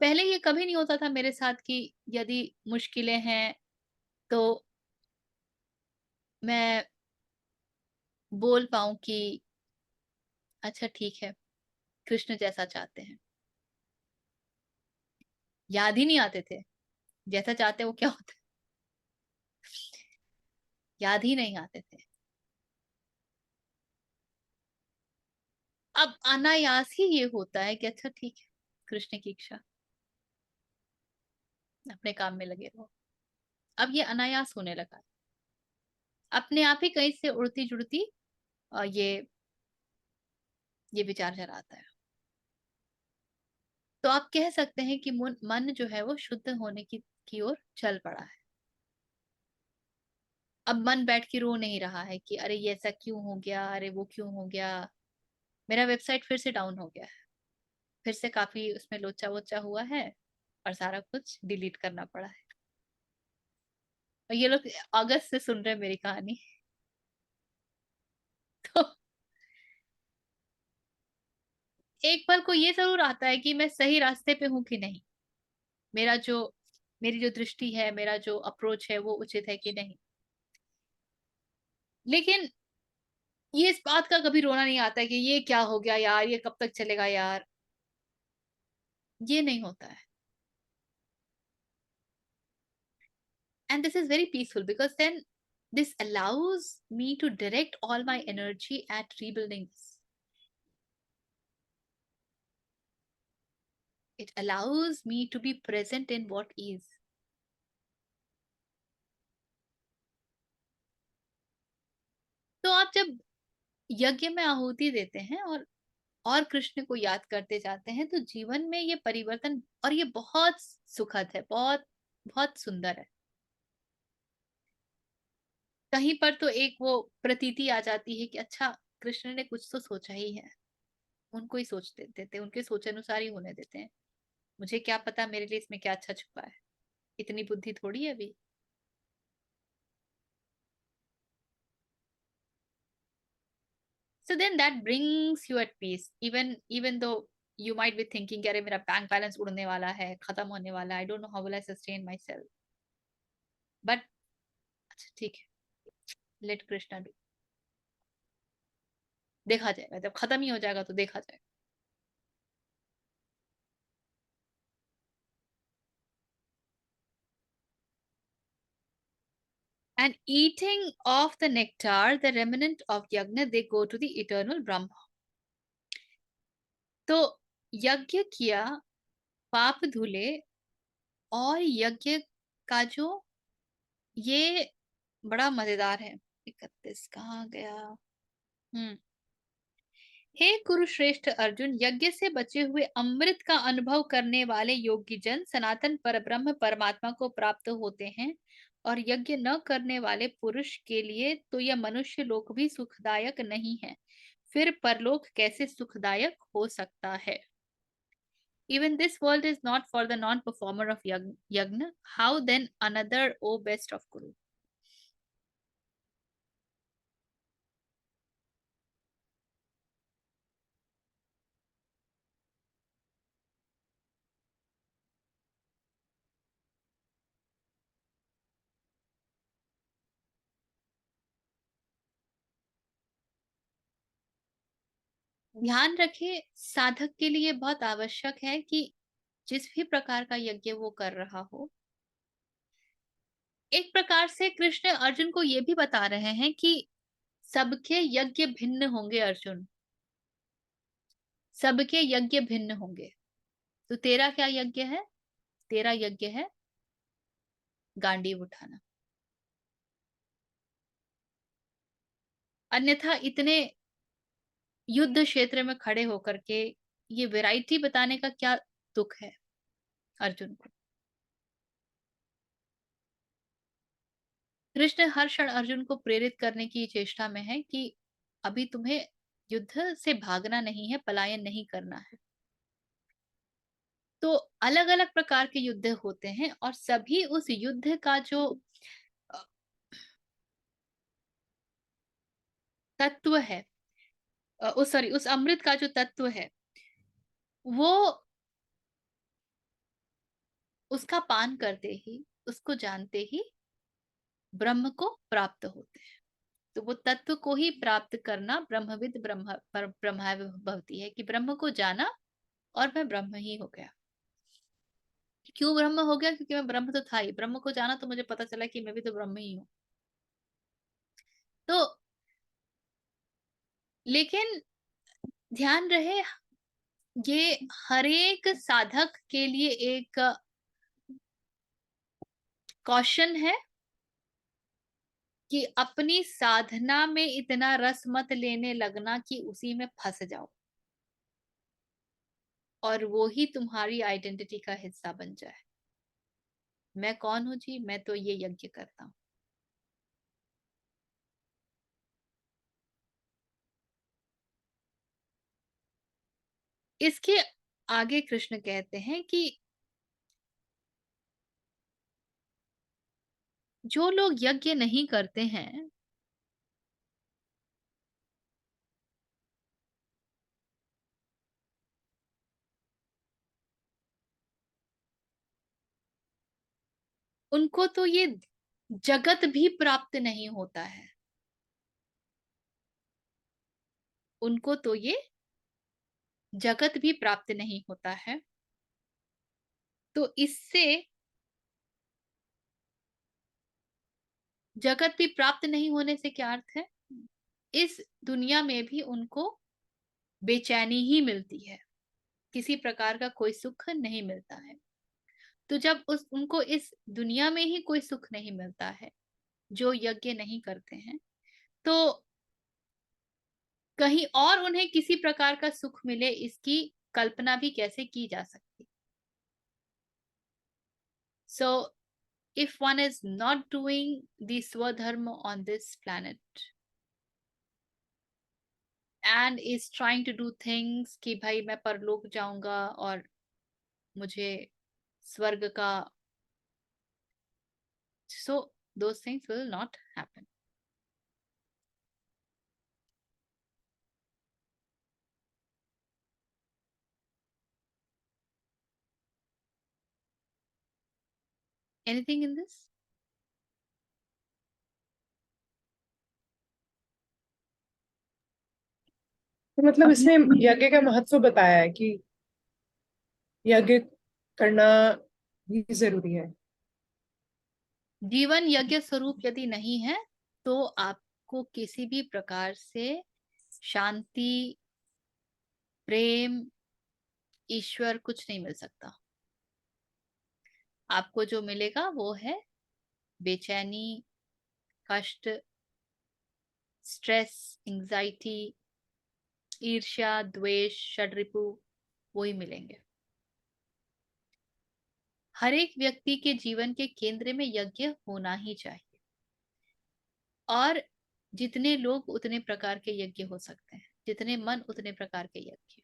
पहले ये कभी नहीं होता था मेरे साथ कि यदि मुश्किलें हैं तो मैं बोल पाऊं कि अच्छा ठीक है, कृष्ण जैसा चाहते हैं। याद ही नहीं आते थे जैसा चाहते वो क्या होता है, याद ही नहीं आते थे। अब अनायास ही ये होता है कि अच्छा ठीक है, कृष्ण की इच्छा, अपने काम में लगे रहो। अब ये अनायास होने लगा है, अपने आप ही कहीं से उड़ती जुड़ती ये विचार चला आता है। तो आप कह सकते हैं कि मन जो है वो शुद्ध होने की ओर चल पड़ा है। अब मन बैठ के रो नहीं रहा है कि अरे ये ऐसा क्यों हो गया, अरे वो क्यों हो गया। मेरा वेबसाइट फिर से डाउन हो गया है, फिर से काफी उसमें लोचा वोचा हुआ है और सारा कुछ डिलीट करना पड़ा है। और ये लोग अगस्त से सुन रहे हैं मेरी कहानी तो एक पल को ये जरूर आता है कि मैं सही रास्ते पे हूं कि नहीं, मेरा जो मेरी जो दृष्टि है, मेरा जो अप्रोच है वो उचित है कि नहीं। लेकिन ये इस बात का कभी रोना नहीं आता है कि ये क्या हो गया यार, ये कब तक चलेगा यार। ये नहीं होता है। And this is very peaceful because then this allows me to direct all my energy at rebuilding this. It allows me to be present in what is. तो आप जब यज्ञ में आहुति देते हैं और कृष्ण को याद करते जाते हैं तो जीवन में ये परिवर्तन, और ये बहुत सुखद है, बहुत बहुत सुंदर है। कहीं पर तो एक वो प्रतीति आ जाती है कि अच्छा, कृष्ण ने कुछ तो सोचा ही है, उनको ही सोच देते हैं, उनके सोच अनुसार ही होने देते हैं। मुझे क्या पता मेरे लिए इसमें क्या अच्छा छुपा है, इतनी बुद्धि थोड़ी है अभी। So then that brings you at peace, even though you might be thinking अरे मेरा बैंक बैलेंस उड़ने वाला है, खत्म होने वाला है, I don't know how will I sustain myself, but अच्छा ठीक है, let Krishna do, देखा जाएगा, जब खत्म ही हो जाएगा तो देखा जाएगा। And eating of the nectar, the remnant of yagna, they go to the eternal Brahma. तो यज्ञ किया, पाप धुले, और यज्ञ का जो ये बड़ा मजेदार है। 31 कहाँ गया? हे कुरुश्रेष्ठ अर्जुन, यज्ञ से बचे हुए अमृत का अनुभव करने वाले योगी जन सनातन परब्रह्म परमात्मा को प्राप्त होते हैं, और यज्ञ न करने वाले पुरुष के लिए तो यह मनुष्य लोक भी सुखदायक नहीं है, फिर परलोक कैसे सुखदायक हो सकता है। Even this world is not for the non-performer of yagna. How then another, O best of Guru? ध्यान रखिए, साधक के लिए बहुत आवश्यक है कि जिस भी प्रकार का यज्ञ वो कर रहा हो, एक प्रकार से कृष्ण अर्जुन को ये भी बता रहे हैं कि सबके यज्ञ भिन्न होंगे अर्जुन, सबके यज्ञ भिन्न होंगे। तो तेरा क्या यज्ञ है? तेरा यज्ञ है गांडीव उठाना। अन्यथा इतने युद्ध क्षेत्र में खड़े होकर के ये वैरायटी बताने का क्या दुख है अर्जुन को। कृष्ण हर क्षण अर्जुन को प्रेरित करने की चेष्टा में है कि अभी तुम्हें युद्ध से भागना नहीं है, पलायन नहीं करना है। तो अलग अलग प्रकार के युद्ध होते हैं और सभी उस युद्ध का जो तत्व है, उस अमृत का जो तत्व है, वो उसका पान करते ही, उसको जानते ही ब्रह्म को प्राप्त होते हैं। तो वो तत्व को ही प्राप्त करना ब्रह्मविद ब्रह्मा भवती है, कि ब्रह्म को जाना और मैं ब्रह्म ही हो गया। क्यों ब्रह्म हो गया? क्योंकि मैं ब्रह्म तो था ही। ब्रह्म को जाना तो मुझे पता चला कि मैं भी तो ब्रह्म ही हूँ। तो लेकिन ध्यान रहे, ये हरेक साधक के लिए एक कौशन है कि अपनी साधना में इतना रस मत लेने लगना कि उसी में फंस जाओ और वो ही तुम्हारी आइडेंटिटी का हिस्सा बन जाए। मैं कौन हूं जी? मैं तो ये यज्ञ करता हूं। इसके आगे कृष्ण कहते हैं कि जो लोग यज्ञ नहीं करते हैं, उनको तो ये जगत भी प्राप्त नहीं होता है। उनको तो ये जगत भी प्राप्त नहीं होता है। तो इससे जगत भी प्राप्त नहीं होने से क्या अर्थ है? इस दुनिया में भी उनको बेचैनी ही मिलती है, किसी प्रकार का कोई सुख नहीं मिलता है। तो जब उनको इस दुनिया में ही कोई सुख नहीं मिलता है, जो यज्ञ नहीं करते हैं, तो कहीं और उन्हें किसी प्रकार का सुख मिले, इसकी कल्पना भी कैसे की जा सकती। सो if one is not doing the swadharma on this planet and is trying to do things कि भाई मैं परलोक जाऊंगा और मुझे स्वर्ग का, so those things will not happen. Anything in this? तो मतलब अपने इसमें यज्ञ का महत्व बताया है कि यज्ञ करना भी जरूरी है। जीवन यज्ञ स्वरूप यदि नहीं है तो आपको किसी भी प्रकार से शांति, प्रेम, ईश्वर कुछ नहीं मिल सकता। आपको जो मिलेगा वो है बेचैनी, कष्ट, स्ट्रेस, एंजाइटी, ईर्ष्या, द्वेष, षड्रिपु, वही मिलेंगे। हर एक व्यक्ति के जीवन के केंद्र में यज्ञ होना ही चाहिए, और जितने लोग उतने प्रकार के यज्ञ हो सकते हैं, जितने मन उतने प्रकार के यज्ञ।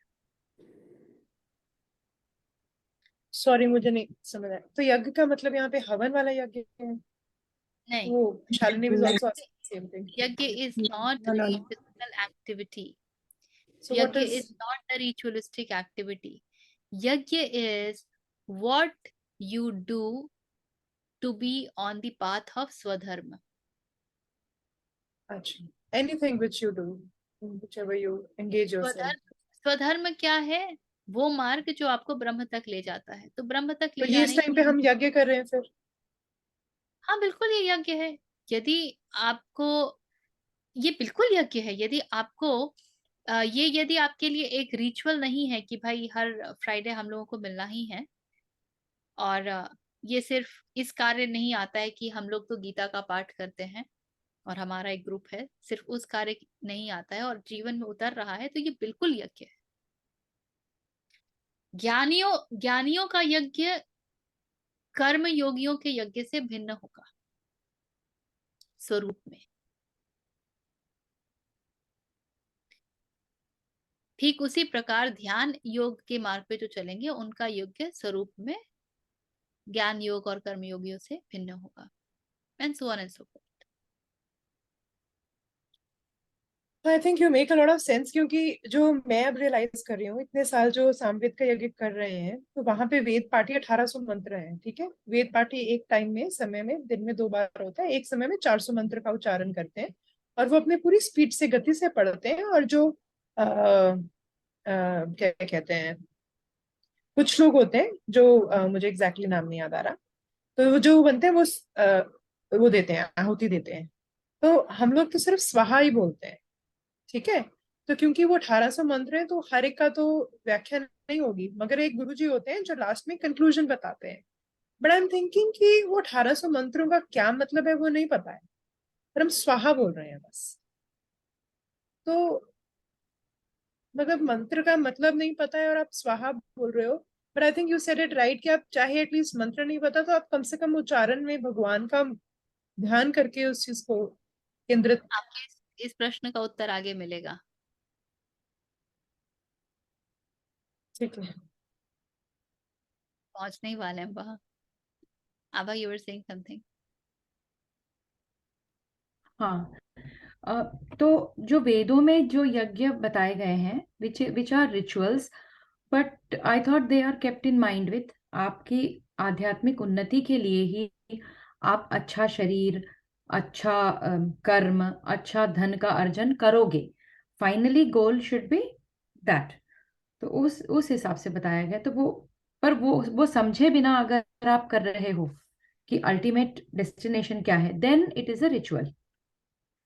सॉरी मुझे नहीं समझ आया। तो यज्ञ का मतलब यहाँ पे हवन वाला यज्ञ है? नहीं, वो Shalini was also asking the same thing. यज्ञ is not No, no, the no. Physical activity. So what यज्ञ is is not the ritualistic activity. यज्ञ is what you do to be on the path of swadharma. actually anything which you do, whichever you engage yourself. स्वधर्म क्या है? वो मार्ग जो आपको ब्रह्म तक ले जाता है। तो ब्रह्म तक तो ले ये इस जाने टाइम पे हम यज्ञ कर रहे हैं फिर? हाँ बिल्कुल ये यज्ञ है। यदि आपको, ये बिल्कुल यज्ञ है। यदि आपको ये यदि आपके लिए एक रिचुअल नहीं है कि भाई हर फ्राइडे हम लोगों को मिलना ही है, और ये सिर्फ इस कार्य नहीं आता है कि हम लोग तो गीता का पाठ करते हैं और हमारा एक ग्रुप है, सिर्फ उस कार्य नहीं आता है और जीवन में उतर रहा है, तो ये बिल्कुल यज्ञ है। ज्ञानियों का यज्ञ कर्म योगियों के यज्ञ से भिन्न होगा स्वरूप में। ठीक उसी प्रकार ध्यान योग के मार्ग पे जो चलेंगे उनका योग्य स्वरूप में ज्ञान योग और कर्म योगियों से भिन्न होगा, and so on and so fourth. I think you make a lot of sense, क्योंकि जो मैं अब रियलाइज कर रही हूँ, इतने साल जो सामवेद का यज्ञ कर रहे हैं, तो वहां पे वेद पाठी 1800 मंत्र हैं, ठीक है। वेद पाठी एक टाइम में, समय में, दिन में 2 बार होता है, एक समय में 400 मंत्र का उच्चारण करते हैं, और वो अपने पूरी स्पीड से, गति से पढ़ते हैं। और जो क्या कहते हैं, कुछ लोग होते हैं जो मुझे एग्जैक्टली नाम नहीं याद आ रहा, तो वो जो बनते हैं वो वो देते हैं, आहुति देते हैं। तो हम लोग तो सिर्फ स्वाहा ही बोलते हैं, ठीक है। तो क्योंकि वो 1800 मंत्र है, तो हर एक का तो व्याख्या नहीं होगी, मगर एक गुरु जी होते हैं जो लास्ट में कंक्लूजन बताते हैं। बट आई एम थिंकिंग कि वो 1800 मंत्रों का क्या मतलब है वो नहीं पता है, पर हम स्वाहा बोल रहे हैं बस। तो मतलब मंत्र का मतलब नहीं पता है और आप स्वाहा बोल रहे हो। But I think you said it right, कि आप चाहे एटलीस्ट मंत्र नहीं पता तो आप कम से कम उच्चारण में भगवान का ध्यान करके उस चीज को केंद्रित। आपको इस प्रश्न का उत्तर आगे मिलेगा। ठीक है। पहुंचने ही वाले हैं वहां। आभा, यू वर सेइंग समथिंग। हाँ। अ, तो जो वेदों में जो यज्ञ बताए गए हैं, which are rituals, but I thought they are kept in mind with आपकी आध्यात्मिक उन्नति के लिए ही। आप अच्छा शरीर, अच्छा कर्म, अच्छा धन का अर्जन करोगे, finally goal should be that. तो उस हिसाब से बताया गया। तो वो, पर वो समझे बिना अगर आप कर रहे हो कि अल्टीमेट डेस्टिनेशन क्या है, then it is a ritual.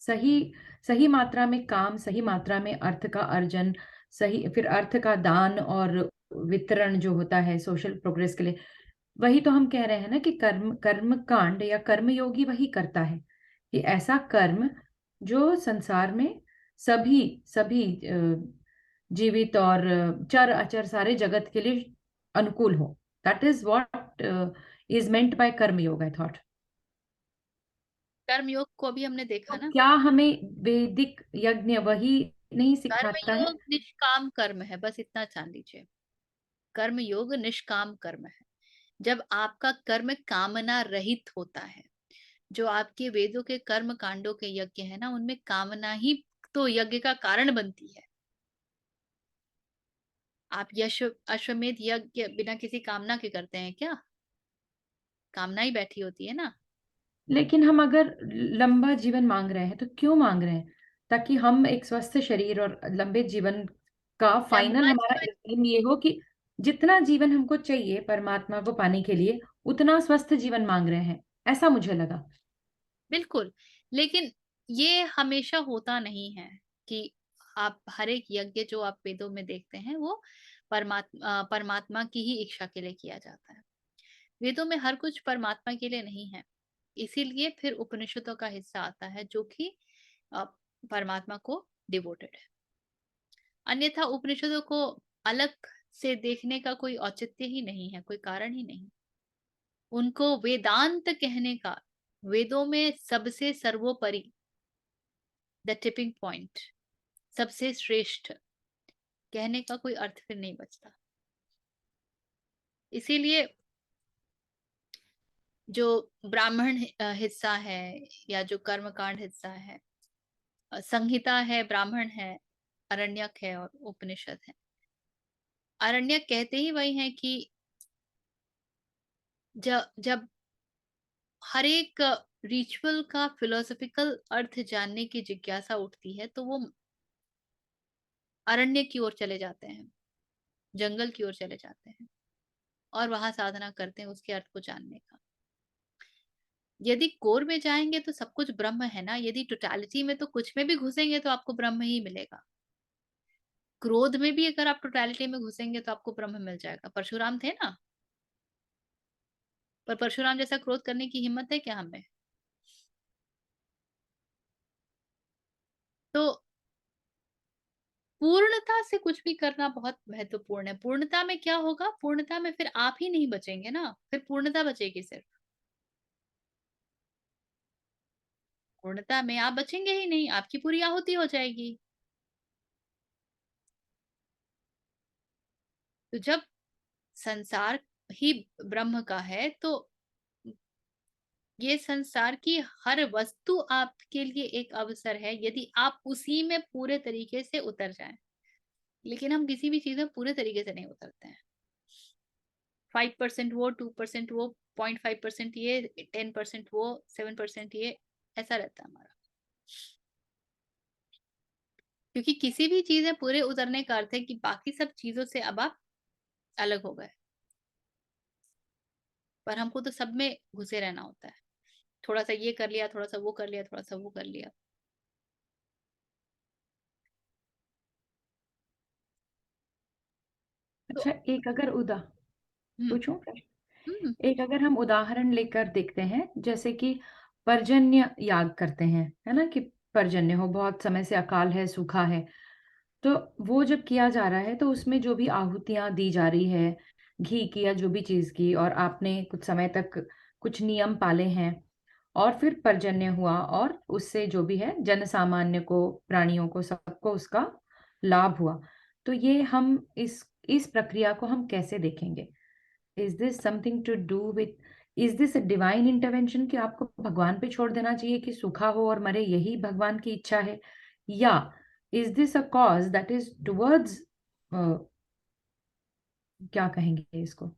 सही सही मात्रा में काम, सही मात्रा में अर्थ का अर्जन, सही फिर अर्थ का दान और वितरण जो होता है सोशल प्रोग्रेस के लिए, वही तो हम कह रहे हैं ना कि कर्म कांड या कर्म योगी वही करता है कि ऐसा कर्म जो संसार में सभी सभी जीवित और चर अचर सारे जगत के लिए अनुकूल हो। That is what is meant by कर्म योग, आई थॉट। कर्म योग को अभी हमने तो देखा ना। क्या हमें वैदिक यज्ञ वही नहीं कर्म सिखाता है? योग निष्काम कर्म है, बस इतना जान लीजिए। कर्म योग निष्काम कर्म है। जब आपका कर्म कामना रहित होता है, जो आपके वेदों के कर्म कांडों के यज्ञ है ना, उनमें कामना ही तो यज्ञ का कारण बनती है। आप अश्वमेध यज्ञ बिना किसी कामना के करते हैं क्या? कामना ही बैठी होती है ना। लेकिन हम अगर लंबा जीवन मांग रहे हैं तो क्यों मांग रहे हैं? ताकि हम एक स्वस्थ शरीर और लंबे जीवन का फाइनल लंबा हमारा जीवन, एम ये हो कि जितना जीवन हमको चाहिए परमात्मा को पाने के लिए, उतना स्वस्थ जीवन मांग रहे हैं, ऐसा मुझे लगा। बिल्कुल। लेकिन ये हमेशा होता नहीं है कि आप हर एक यज्ञ जो आप वेदों में देखते हैं वो परमात्मा की ही इच्छा के लिए किया जाता है। वेदों में हर कुछ परमात्मा के लिए नहीं है। इसीलिए फिर उपनिषदों का हिस्सा आता है जो कि अ, परमात्मा को डिवोटेड है। अन्यथा उपनिषदों को अलग से देखने का कोई औचित्य ही नहीं है, कोई कारण ही नहीं। उनको वेदांत कहने का, वेदों में सबसे सर्वोपरि, द टिपिंग पॉइंट, सबसे श्रेष्ठ कहने का कोई अर्थ फिर नहीं बचता। इसीलिए जो ब्राह्मण हिस्सा है या जो कर्मकांड हिस्सा है, संहिता है, ब्राह्मण है, अरण्यक है और उपनिषद है। अरण्यक कहते ही वही है कि जब हर एक रिचुअल का फिलोसॉफिकल अर्थ जानने की जिज्ञासा उठती है तो वो अरण्य की ओर चले जाते हैं, जंगल की ओर चले जाते हैं और वहां साधना करते हैं उसके अर्थ को जानने का। यदि कोर में जाएंगे तो सब कुछ ब्रह्म है ना। यदि टोटलिटी में तो कुछ में भी घुसेंगे तो आपको ब्रह्म ही मिलेगा। क्रोध में भी अगर आप टोटलिटी में घुसेंगे तो आपको ब्रह्म मिल जाएगा। परशुराम थे ना, पर परशुराम जैसा क्रोध करने की हिम्मत है क्या हमें? तो पूर्णता से कुछ भी करना बहुत महत्वपूर्ण है। पूर्णता में क्या होगा? पूर्णता में फिर आप ही नहीं बचेंगे ना, फिर पूर्णता बचेगी सिर्फ। पूर्णता में आप बचेंगे ही नहीं, आपकी पूरी आहुति हो जाएगी। तो जब संसार ही ब्रह्म का है, तो ये संसार की हर वस्तु आपके लिए एक अवसर है, यदि आप उसी में पूरे तरीके से उतर जाएं। लेकिन हम किसी भी चीज में पूरे तरीके से नहीं उतरते हैं। 5% वो, 2% वो, 0.5% ये, 10% वो, 7% ये, ऐसा रहता है हमारा। क्योंकि किसी भी चीज में पूरे उतरने का अर्थ है कि बाकी सब चीजों से अब आप अलग हो गए। पर हमको तो सब में घुसे रहना होता है। थोड़ा सा ये कर लिया, थोड़ा सा वो कर लिया, थोड़ा सा वो कर लिया। तो अच्छा, एक अगर हम्म पूछूं? हम्म एक अगर हम उदाहरण लेकर देखते हैं, जैसे कि पर्जन्य याग करते हैं, है ना, कि पर्जन्य हो, बहुत समय से अकाल है, सूखा है, तो वो जब किया जा रहा है तो उसमें जो भी आहुतियां दी जा रही है, घी की या जो भी चीज की, और आपने कुछ समय तक कुछ नियम पाले हैं, और फिर पर्जन्य हुआ, और उससे जो भी है जन सामान्य को, प्राणियों को, सबको उसका लाभ हुआ। तो ये हम इस प्रक्रिया को हम कैसे देखेंगे? Is this something to do with, is this a divine intervention, कि आपको भगवान पे छोड़ देना चाहिए कि सूखा हो और मरे, यही भगवान की इच्छा है? या is this a cause that is towards, क्या कहेंगे इसको,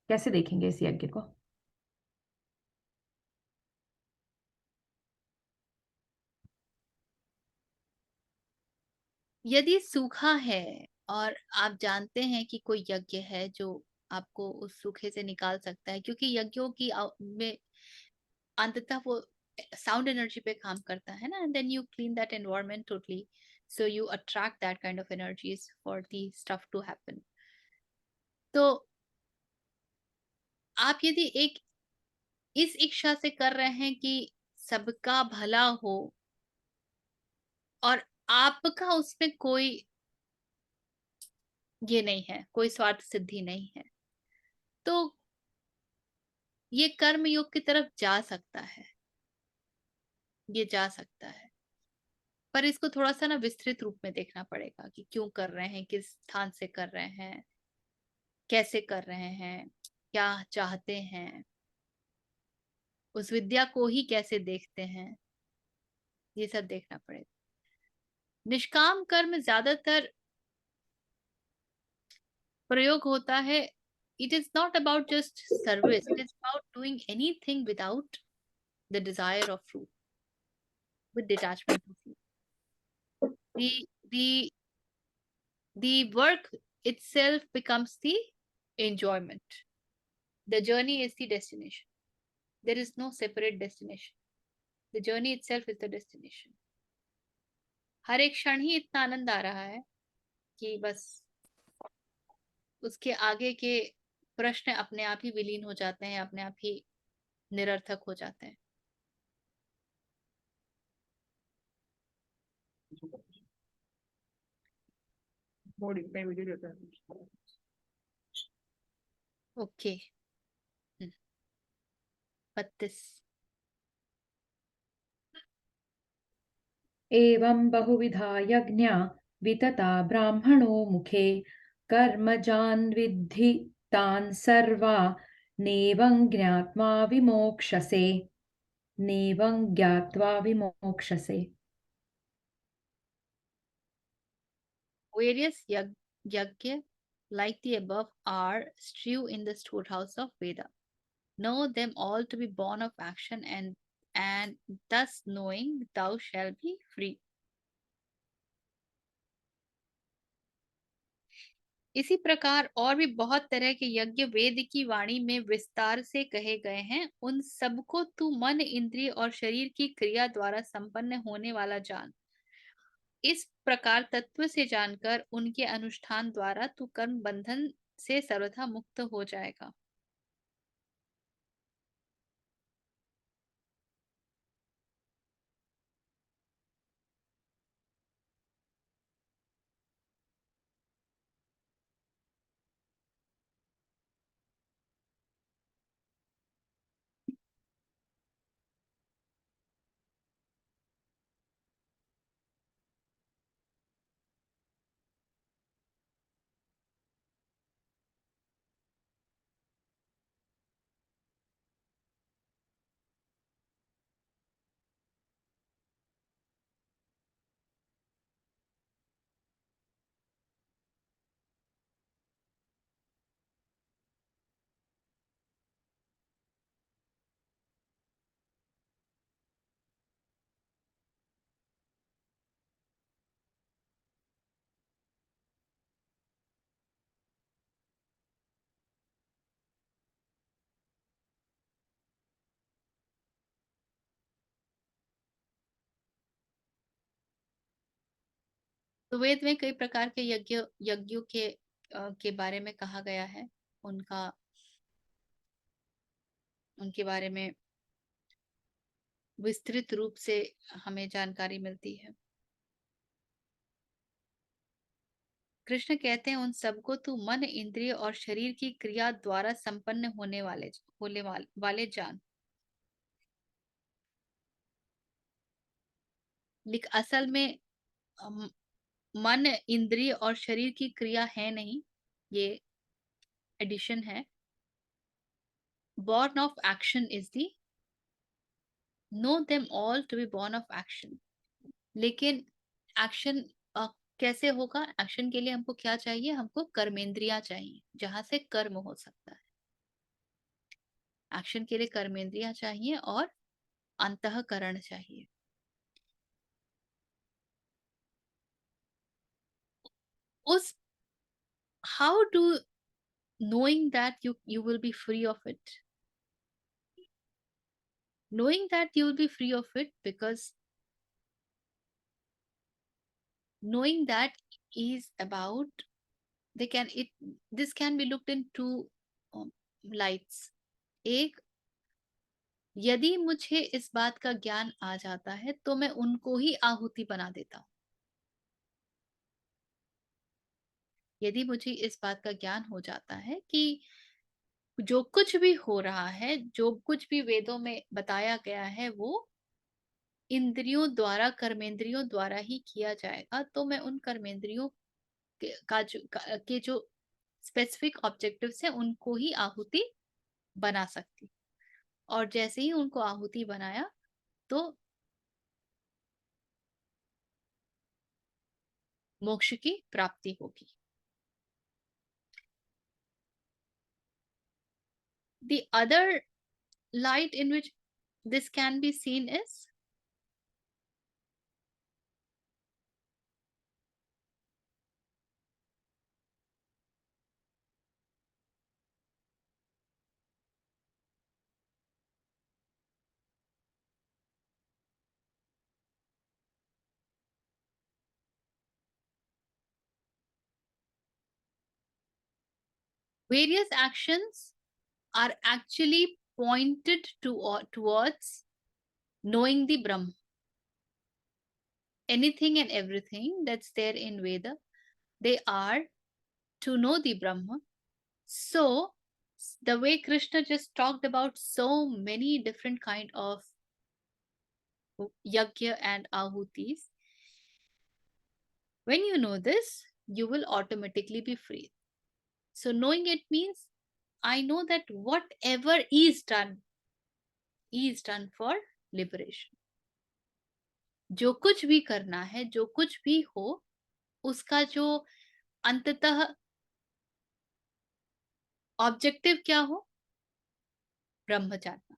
कैसे देखेंगे इस यज्ञ को? यदि सूखा है और आप जानते हैं कि कोई यज्ञ है जो आपको उस सूखे से निकाल सकता है, क्योंकि यज्ञों की में अंततः वो साउंड एनर्जी पे काम करता है ना, and then you clean that environment totally, so you attract that kind of energies for the stuff to happen. तो आप यदि एक इस इच्छा से कर रहे हैं कि सबका भला हो और आपका उसमें कोई ये नहीं है, कोई स्वार्थ सिद्धि नहीं है, तो ये कर्म योग की तरफ जा सकता है, ये जा सकता है। पर इसको थोड़ा सा ना विस्तृत रूप में देखना पड़ेगा कि क्यों कर रहे हैं, किस स्थान से कर रहे हैं, कैसे कर रहे हैं, क्या चाहते हैं, उस विद्या को ही कैसे देखते हैं, ये सब देखना पड़ेगा। निष्काम कर्म ज्यादातर प्रयोग होता है, it is not about just service, it is about doing anything without the desire of fruit, with detachment of fruit. The the work itself becomes the enjoyment. The journey is the destination. There is no separate destination. The journey itself is the destination. हर एक क्षण ही इतना आनंद आ रहा है कि बस उसके आगे के प्रश्न अपने आप ही विलीन हो जाते हैं, अपने आप ही निरर्थक हो जाते हैं। ओके, 32। एवं बहुविधा यज्ञा वितता ब्राह्मणो मुखे, कर्मजान् विद्धि तान् सर्वा, नेवं ज्ञात्वा विमोक्षसे, नेवं ज्ञात्वा विमोक्षसे। Various yagya like the above are strew in the storehouse of Veda. Know them all to be born of action, and thus knowing thou shalt be free. इसी प्रकार और भी बहुत तरह के यज्ञ वेद की वाणी में विस्तार से कहे गए हैं। उन सबको तू मन, इंद्रिय और शरीर की क्रिया द्वारा संपन्न होने वाला जान। इस प्रकार तत्व से जानकर उनके अनुष्ठान द्वारा तू कर्म बंधन से सर्वथा मुक्त हो जाएगा। तो वेद में कई प्रकार के यज्ञों के बारे में कहा गया है, उनके बारे में विस्तृत रूप से हमें जानकारी मिलती है। कृष्ण कहते हैं उन सबको तू मन, इंद्रिय और शरीर की क्रिया द्वारा संपन्न होने वाले जान। असल में मन, इंद्रिय और शरीर की क्रिया है नहीं, ये एडिशन है। born of action is the know them all to be born of action। लेकिन एक्शन कैसे होगा? एक्शन के लिए हमको क्या चाहिए? हमको कर्मेंद्रियां चाहिए, जहां से कर्म हो सकता है। एक्शन के लिए कर्मेंद्रियां चाहिए और अंतःकरण चाहिए। उस how do knowing that you will be free of it, knowing that you will be free of it, because knowing that is about this can be looked in two lights। एक, यदि मुझे इस बात का ज्ञान आ जाता है तो मैं उनको ही आहुति बना देता हूं। यदि मुझे इस बात का ज्ञान हो जाता है कि जो कुछ भी हो रहा है, जो कुछ भी वेदों में बताया गया है, वो इंद्रियों द्वारा, कर्मेंद्रियों द्वारा ही किया जाएगा, तो मैं उन कर्मेंद्रियों के जो स्पेसिफिक ऑब्जेक्टिव्स हैं उनको ही आहुति बना सकती। और जैसे ही उनको आहुति बनाया तो मोक्ष की प्राप्ति होगी। The other light in which this can be seen is various actions are actually pointed towards knowing the Brahma. Anything and everything that's there in Veda, they are to know the Brahma. So the way Krishna just talked about so many different kind of yajna and ahutis, when you know this, you will automatically be free. So knowing it means I know that whatever is done for liberation। जो कुछ भी करना है, जो कुछ भी हो, उसका जो अंततः ऑब्जेक्टिव क्या हो? ब्रह्म जानना।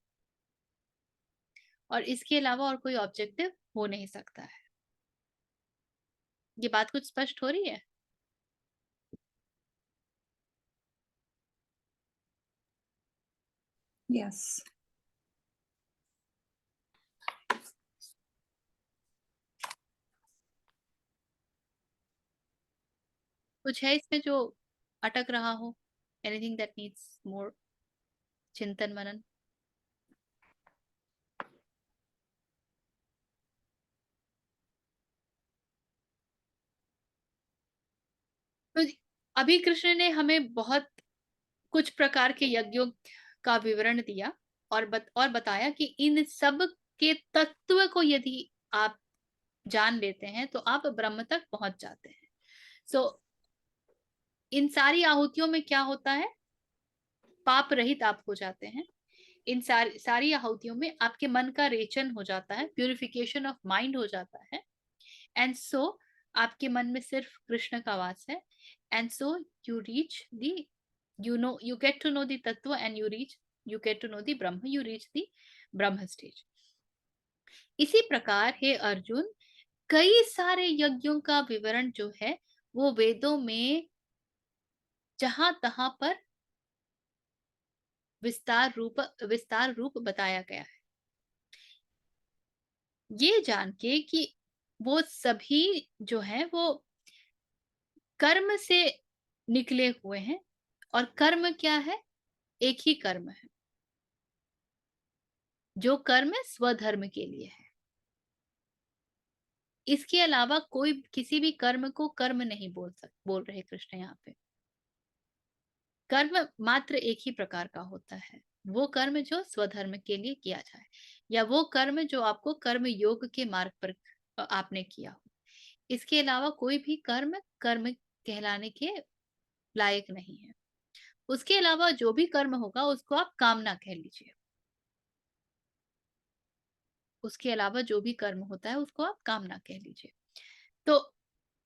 और इसके अलावा और कोई ऑब्जेक्टिव हो नहीं सकता है। ये बात कुछ स्पष्ट हो रही है? यस। कुछ है इसमें जो अटक रहा हो? एनीथिंग दैट नीड्स मोर चिंतन मनन? तो अभी कृष्ण ने हमें बहुत कुछ प्रकार के यज्ञों का विवरण दिया और बताया कि इन सब के तत्व को यदि आप जान लेते हैं तो आप ब्रह्म तक पहुंच जाते हैं। सो इन सारी आहुतियों में क्या होता है? पाप रहित आप हो जाते हैं। इन सारी आहुतियों में आपके मन का रेचन हो जाता है, प्यूरिफिकेशन ऑफ माइंड हो जाता है। एंड सो आपके मन में सिर्फ कृष्ण का वास है। And so you reach the you get to know the tattva and you get to know the Brahma, you reach the Brahma stage। इसी प्रकार हे अर्जुन, कई सारे यज्ञों का विवरण जो है वो वेदों में जहां तहां पर विस्तार रूप बताया गया है। ये जान के कि वो सभी जो है वो कर्म से निकले हुए हैं, और कर्म क्या है? एक ही कर्म है, जो कर्म स्वधर्म के लिए है। इसके अलावा कोई किसी भी कर्म को कर्म नहीं बोल रहे कृष्ण यहाँ पे। कर्म मात्र एक ही प्रकार का होता है, वो कर्म जो स्वधर्म के लिए किया जाए, या वो कर्म जो आपको कर्म योग के मार्ग पर आपने किया हो। इसके अलावा कोई भी कर्म कर्म कहलाने के लायक नहीं है। उसके अलावा जो भी कर्म होगा उसको आप कामना कह लीजिए। उसके अलावा जो भी कर्म होता है उसको आप कामना कह लीजिए। तो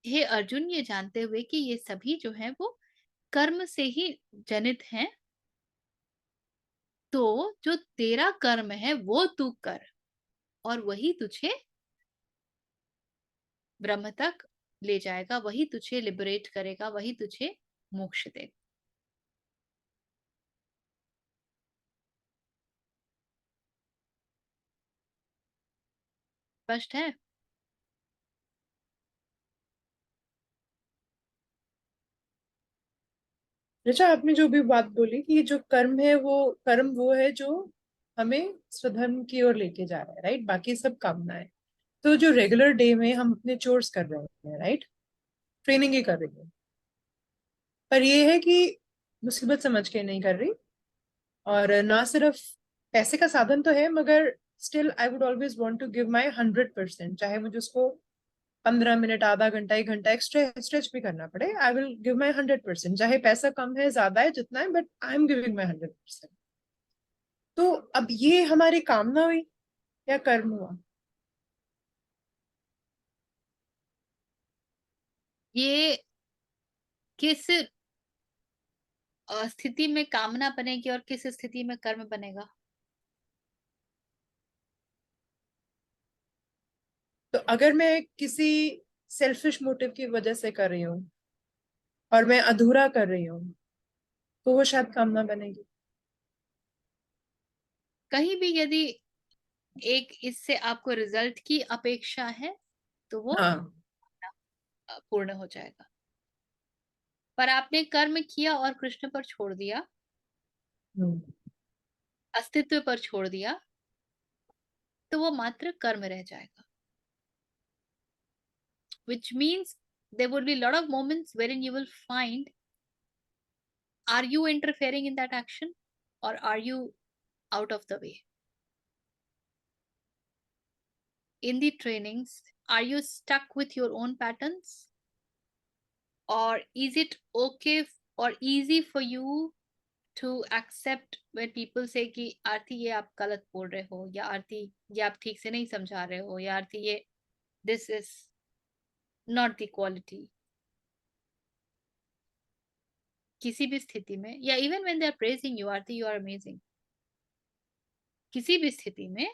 हे अर्जुन, ये जानते हुए कि ये सभी जो है वो कर्म से ही जनित हैं, तो जो तेरा कर्म है वो तू कर, और वही तुझे ब्रह्म तक ले जाएगा, वही तुझे लिबरेट करेगा, वही तुझे मोक्ष देगा। स्पष्ट है? ऋचा, आपने जो भी बात बोली कि ये जो कर्म है वो है जो हमें स्वधर्म की ओर लेके जा रहा है, राइट? बाकी सब कामना है। तो जो रेगुलर डे में हम अपने चोर्स कर रहे हैं, राइट, ट्रेनिंग ही कर रही है, पर ये है कि मुसीबत समझ के नहीं कर रही। और ना सिर्फ पैसे का साधन तो है, मगर still I would always want to give my 100%, चाहे मुझे उसको 15 मिनट, आधा घंटा, 1 घंटा एक्स्ट्रा स्ट्रेच भी करना पड़े। आई विल गिव माई 100%, चाहे पैसा कम है, ज्यादा है, जितना है, but I am giving my 100%। तो अब ये हमारी कामना हुई या कर्म हुआ? ये किस स्थिति में कामना बनेगी और किस स्थिति में कर्म बनेगा? तो अगर मैं किसी सेल्फिश मोटिव की वजह से कर रही हूँ और मैं अधूरा कर रही हूँ, तो वो शायद कामना बनेगी। कहीं भी यदि एक इससे आपको रिजल्ट की अपेक्षा है तो वो हाँ। पूर्ण हो जाएगा। पर आपने कर्म किया और कृष्ण पर छोड़ दिया, हम्म। अस्तित्व पर छोड़ दिया, तो वो मात्र कर्म रह जाएगा। Which means there would be a lot of moments wherein you will find, are you interfering in that action or are you out of the way? In the trainings, are you stuck with your own patterns, or is it okay or easy for you to accept when people say कि आरती ये आप गलत बोल रहे हो, या आरती ये आप ठीक से नहीं समझा रहे हो, या आरती ये this is not the quality? किसी भी स्थिति में, या even when they are praising you, Aarti you are amazing, किसी भी स्थिति में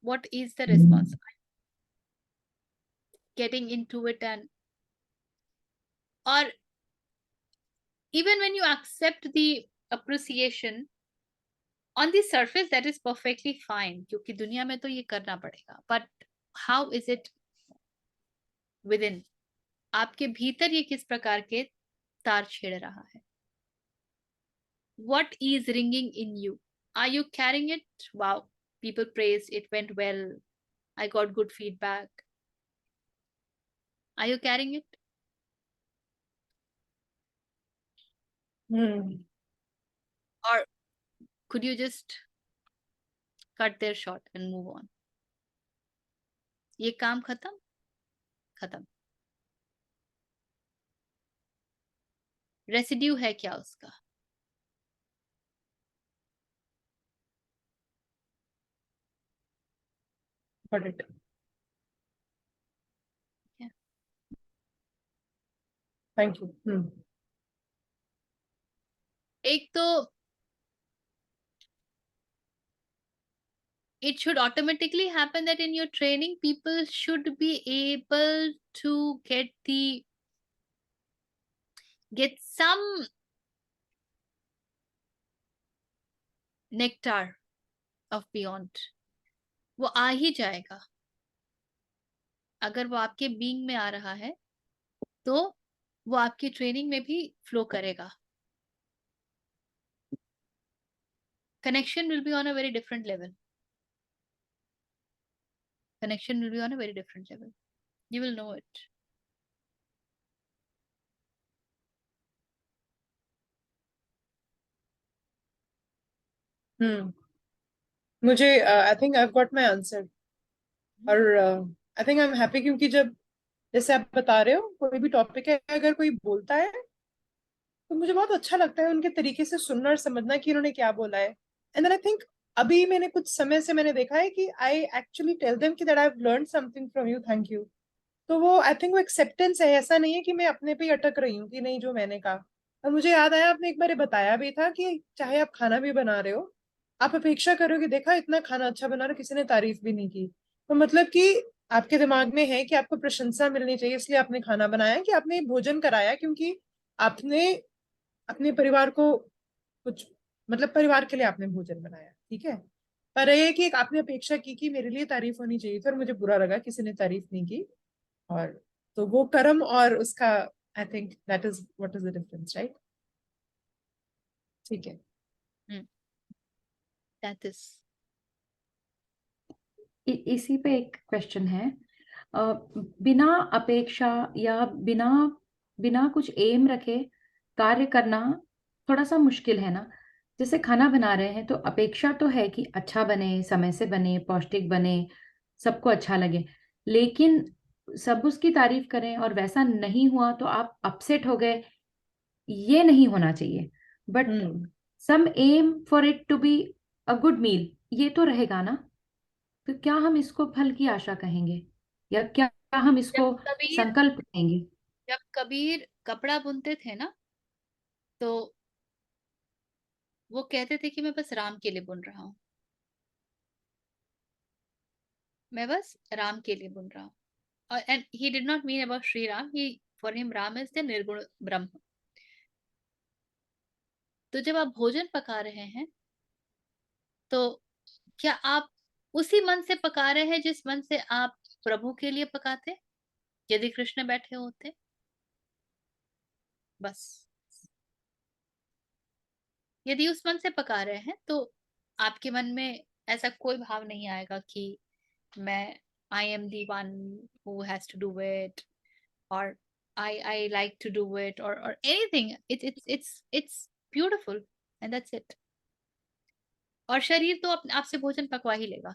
what is the response? Getting into it, and or even when you accept the appreciation on the surface, that is perfectly fine, क्योंकि दुनिया में तो ये करना पड़ेगा, but how is it within? आपके भीतर ये किस प्रकार के तार छेड़ रहा है? What is ringing in you? Are you carrying it? Wow, people praised, it went well, I got good feedback. Are you carrying it? Or could you just cut their short and move on? ये काम खत्म, खत्म। Residue है क्या उसका? Got it. Yeah. Thank you. एक तो it should automatically happen that in your training people should be able to get some nectar of beyond. वो आ ही जाएगा। अगर वो आपके बीइंग में आ रहा है तो वो आपकी ट्रेनिंग में भी फ्लो करेगा. Connection will be on a very different level. Connection will be on a very different level. You will know it. मुझे I think I have got my answer. और I think I am happy, क्योंकि जब जैसे आप बता रहे हो कोई भी टॉपिक है, अगर कोई बोलता है तो मुझे बहुत अच्छा लगता है उनके तरीके से सुनना और समझना कि उन्होंने क्या बोला है. एंड देन आई थिंक अभी मैंने कुछ समय से मैंने देखा है कि आई एक्चुअली टेल देम कि that I have learn something from you, thank you. तो वो आई थिंक वो एक्सेप्टेंस है, ऐसा नहीं है कि मैं अपने पे ही अटक रही हूँ कि नहीं जो मैंने कहा. और मुझे याद आया आपने एक बार ये बताया भी था कि चाहे आप खाना भी बना रहे हो, आप अपेक्षा करो कि देखा इतना खाना अच्छा बना रहा, किसी ने तारीफ भी नहीं की. तो मतलब कि आपके दिमाग में है कि आपको प्रशंसा मिलनी चाहिए, इसलिए आपने खाना बनाया, कि आपने भोजन कराया क्योंकि आपने अपने परिवार को कुछ, मतलब परिवार के लिए आपने भोजन बनाया, ठीक है. पर ये कि एक आपने अपेक्षा की कि मेरे लिए तारीफ होनी चाहिए थी और मुझे बुरा लगा किसी ने तारीफ नहीं की. और तो वो कर्म और उसका, I think that is what is the difference, right? ठीक है. That is. इसी पे एक क्वेश्चन है. बिना अपेक्षा या बिना बिना कुछ एम रखे कार्य करना थोड़ा सा मुश्किल है ना. जैसे खाना बना रहे हैं तो अपेक्षा तो है कि अच्छा बने, समय से बने, पौष्टिक बने, सबको अच्छा लगे. लेकिन सब उसकी तारीफ करें और वैसा नहीं हुआ तो आप अपसेट हो गए, ये नहीं होना चाहिए. But some aim for it to be a good meal, ये तो रहेगा ना. तो क्या हम इसको फल की आशा कहेंगे, या क्या हम इसको जब कबीर संकल्प कहेंगे? जब कबीर कपड़ा बुनते थे ना, तो वो कहते थे कि मैं बस राम के लिए बुन रहा हूँ, मैं बस राम के लिए बुन रहा हूँ. और and he did not mean about Shri Ram, he for him Ram is the निर्गुण ब्रह्म. तो जब आप भोजन पका रहे हैं तो क्या आप उसी मन से पका रहे हैं जिस मन से आप प्रभु के लिए पकाते यदि कृष्ण बैठे होते? बस. यदि उस मन से पका रहे हैं तो आपके मन में ऐसा कोई भाव नहीं आएगा कि मैं I am the one who has to do it, और I like to do it, or anything. It's beautiful, and that's it. और शरीर तो आपसे भोजन पकवा ही लेगा.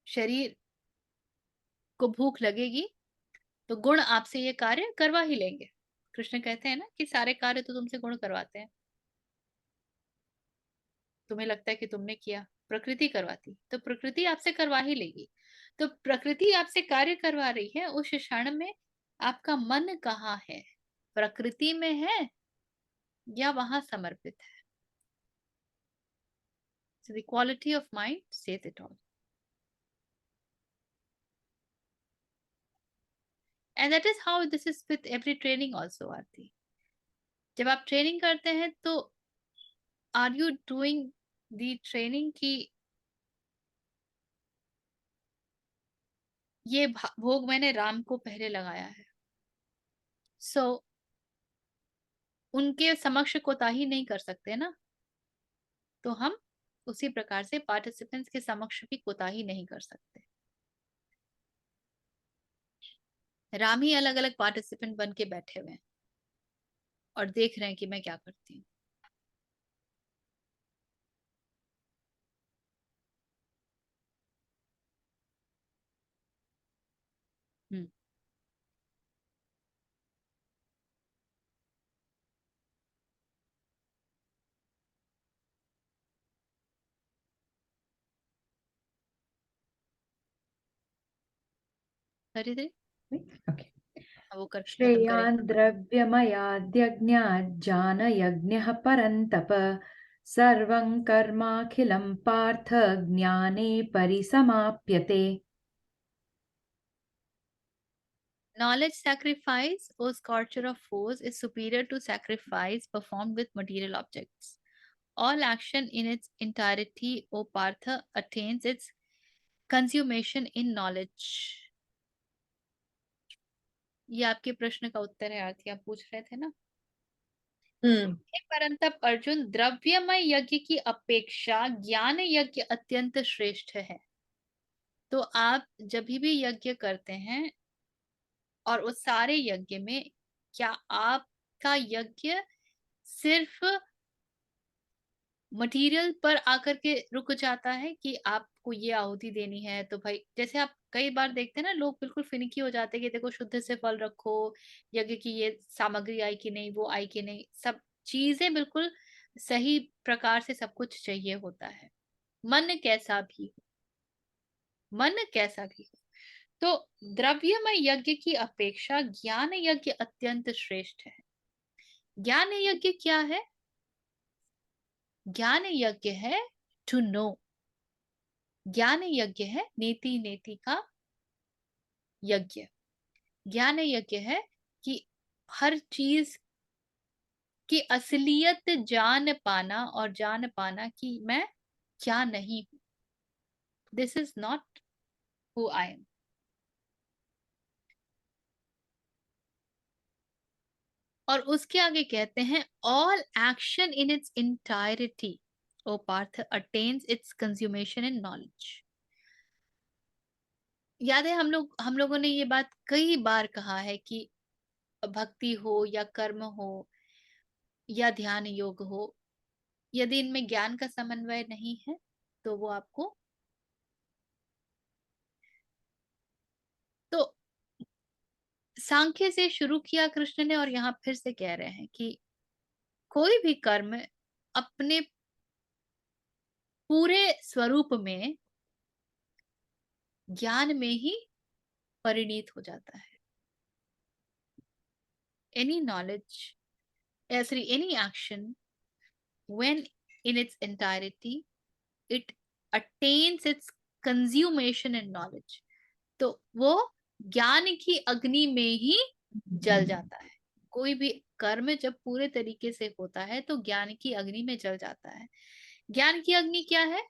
शरीर को भूख लगेगी तो गुण आपसे ये कार्य करवा ही लेंगे. कृष्ण कहते हैं ना कि सारे कार्य तो तुमसे गुण करवाते हैं. तुम्हें लगता है कि तुमने किया, प्रकृति करवाती, तो प्रकृति आपसे करवा ही लेगी. तो प्रकृति आपसे कार्य करवा रही है, उस क्षण में आपका मन कहाँ है? प्रकृति में है या वहां समर्पित है? So the quality of mind says it all. And that is how this is with every training also, Aarti. जब आप ट्रेनिंग करते हैं तो are you doing the training की ये भोग मैंने राम को पहले लगाया है, सो उनके समक्ष कोताही नहीं कर सकते ना. तो हम उसी प्रकार से पार्टिसिपेंट्स के समक्ष भी कोताही नहीं कर सकते. राम ही अलग अलग पार्टिसिपेंट बन के बैठे हुए हैं और देख रहे हैं कि मैं क्या करती हूँ. धीरे ओके. वो कर खत्म श्रेयान् करें. द्रव्यमयाद्यज्ञात् जानयज्ञः परन्तप सर्वं कर्माखिलं पार्थ ज्ञाने परिसमाप्यते. Knowledge sacrifice, or scorcher of foes, is superior to sacrifice performed with material objects. All action in its entirety, O Partha, attains its consummation in knowledge. ये आपके प्रश्न का उत्तर है आरती, आप पूछ रहे थे ना। हम्म। हे परंतप अर्जुन, द्रव्यमय यज्ञ की अपेक्षा ज्ञान यज्ञ अत्यंत श्रेष्ठ है। तो आप जब भी यज्ञ करते हैं और उस सारे यज्ञ में क्या आपका यज्ञ सिर्फ मटेरियल पर आकर के रुक जाता है कि आपको ये आहुति देनी है, तो भाई जैसे आप कई बार देखते हैं ना, लोग बिल्कुल फिनिकी हो जाते हैं कि देखो शुद्ध से फल रखो, यज्ञ की ये सामग्री आई कि नहीं, वो आई कि नहीं, सब चीजें बिल्कुल सही प्रकार से सब कुछ चाहिए होता है। मन कैसा भी हो, मन कैसा भी हो, तो द्रव्यमय यज्ञ की अपेक्षा ज्ञान यज्ञ अत्यंत श्रेष्ठ है। ज्ञान यज्ञ क्या है? ज्ञान यज्ञ है टू नो। ज्ञान यज्ञ है नेति नेति का यज्ञ। ज्ञान यज्ञ है कि हर चीज की असलियत जान पाना, और जान पाना कि मैं क्या नहीं हूं, this is not who I am. और उसके आगे कहते हैं all action in its entirety O Partha attains its consummation in knowledge. याद है हम लोगों ने ये बात कई बार कहा है कि भक्ति हो या कर्म हो या ध्यान योग हो, यदि इनमें ज्ञान का समन्वय नहीं है तो वो आपको, तो सांख्य से शुरू किया कृष्ण ने और यहाँ फिर से कह रहे हैं कि कोई भी कर्म अपने पूरे स्वरूप में ज्ञान में ही परिणीत हो जाता है। Any knowledge, sorry, any action when in its entirety it attains its consummation in knowledge, तो वो ज्ञान की अग्नि में ही जल जाता है। कोई भी कर्म जब पूरे तरीके से होता है तो ज्ञान की अग्नि में जल जाता है। ज्ञान की अग्नि क्या है?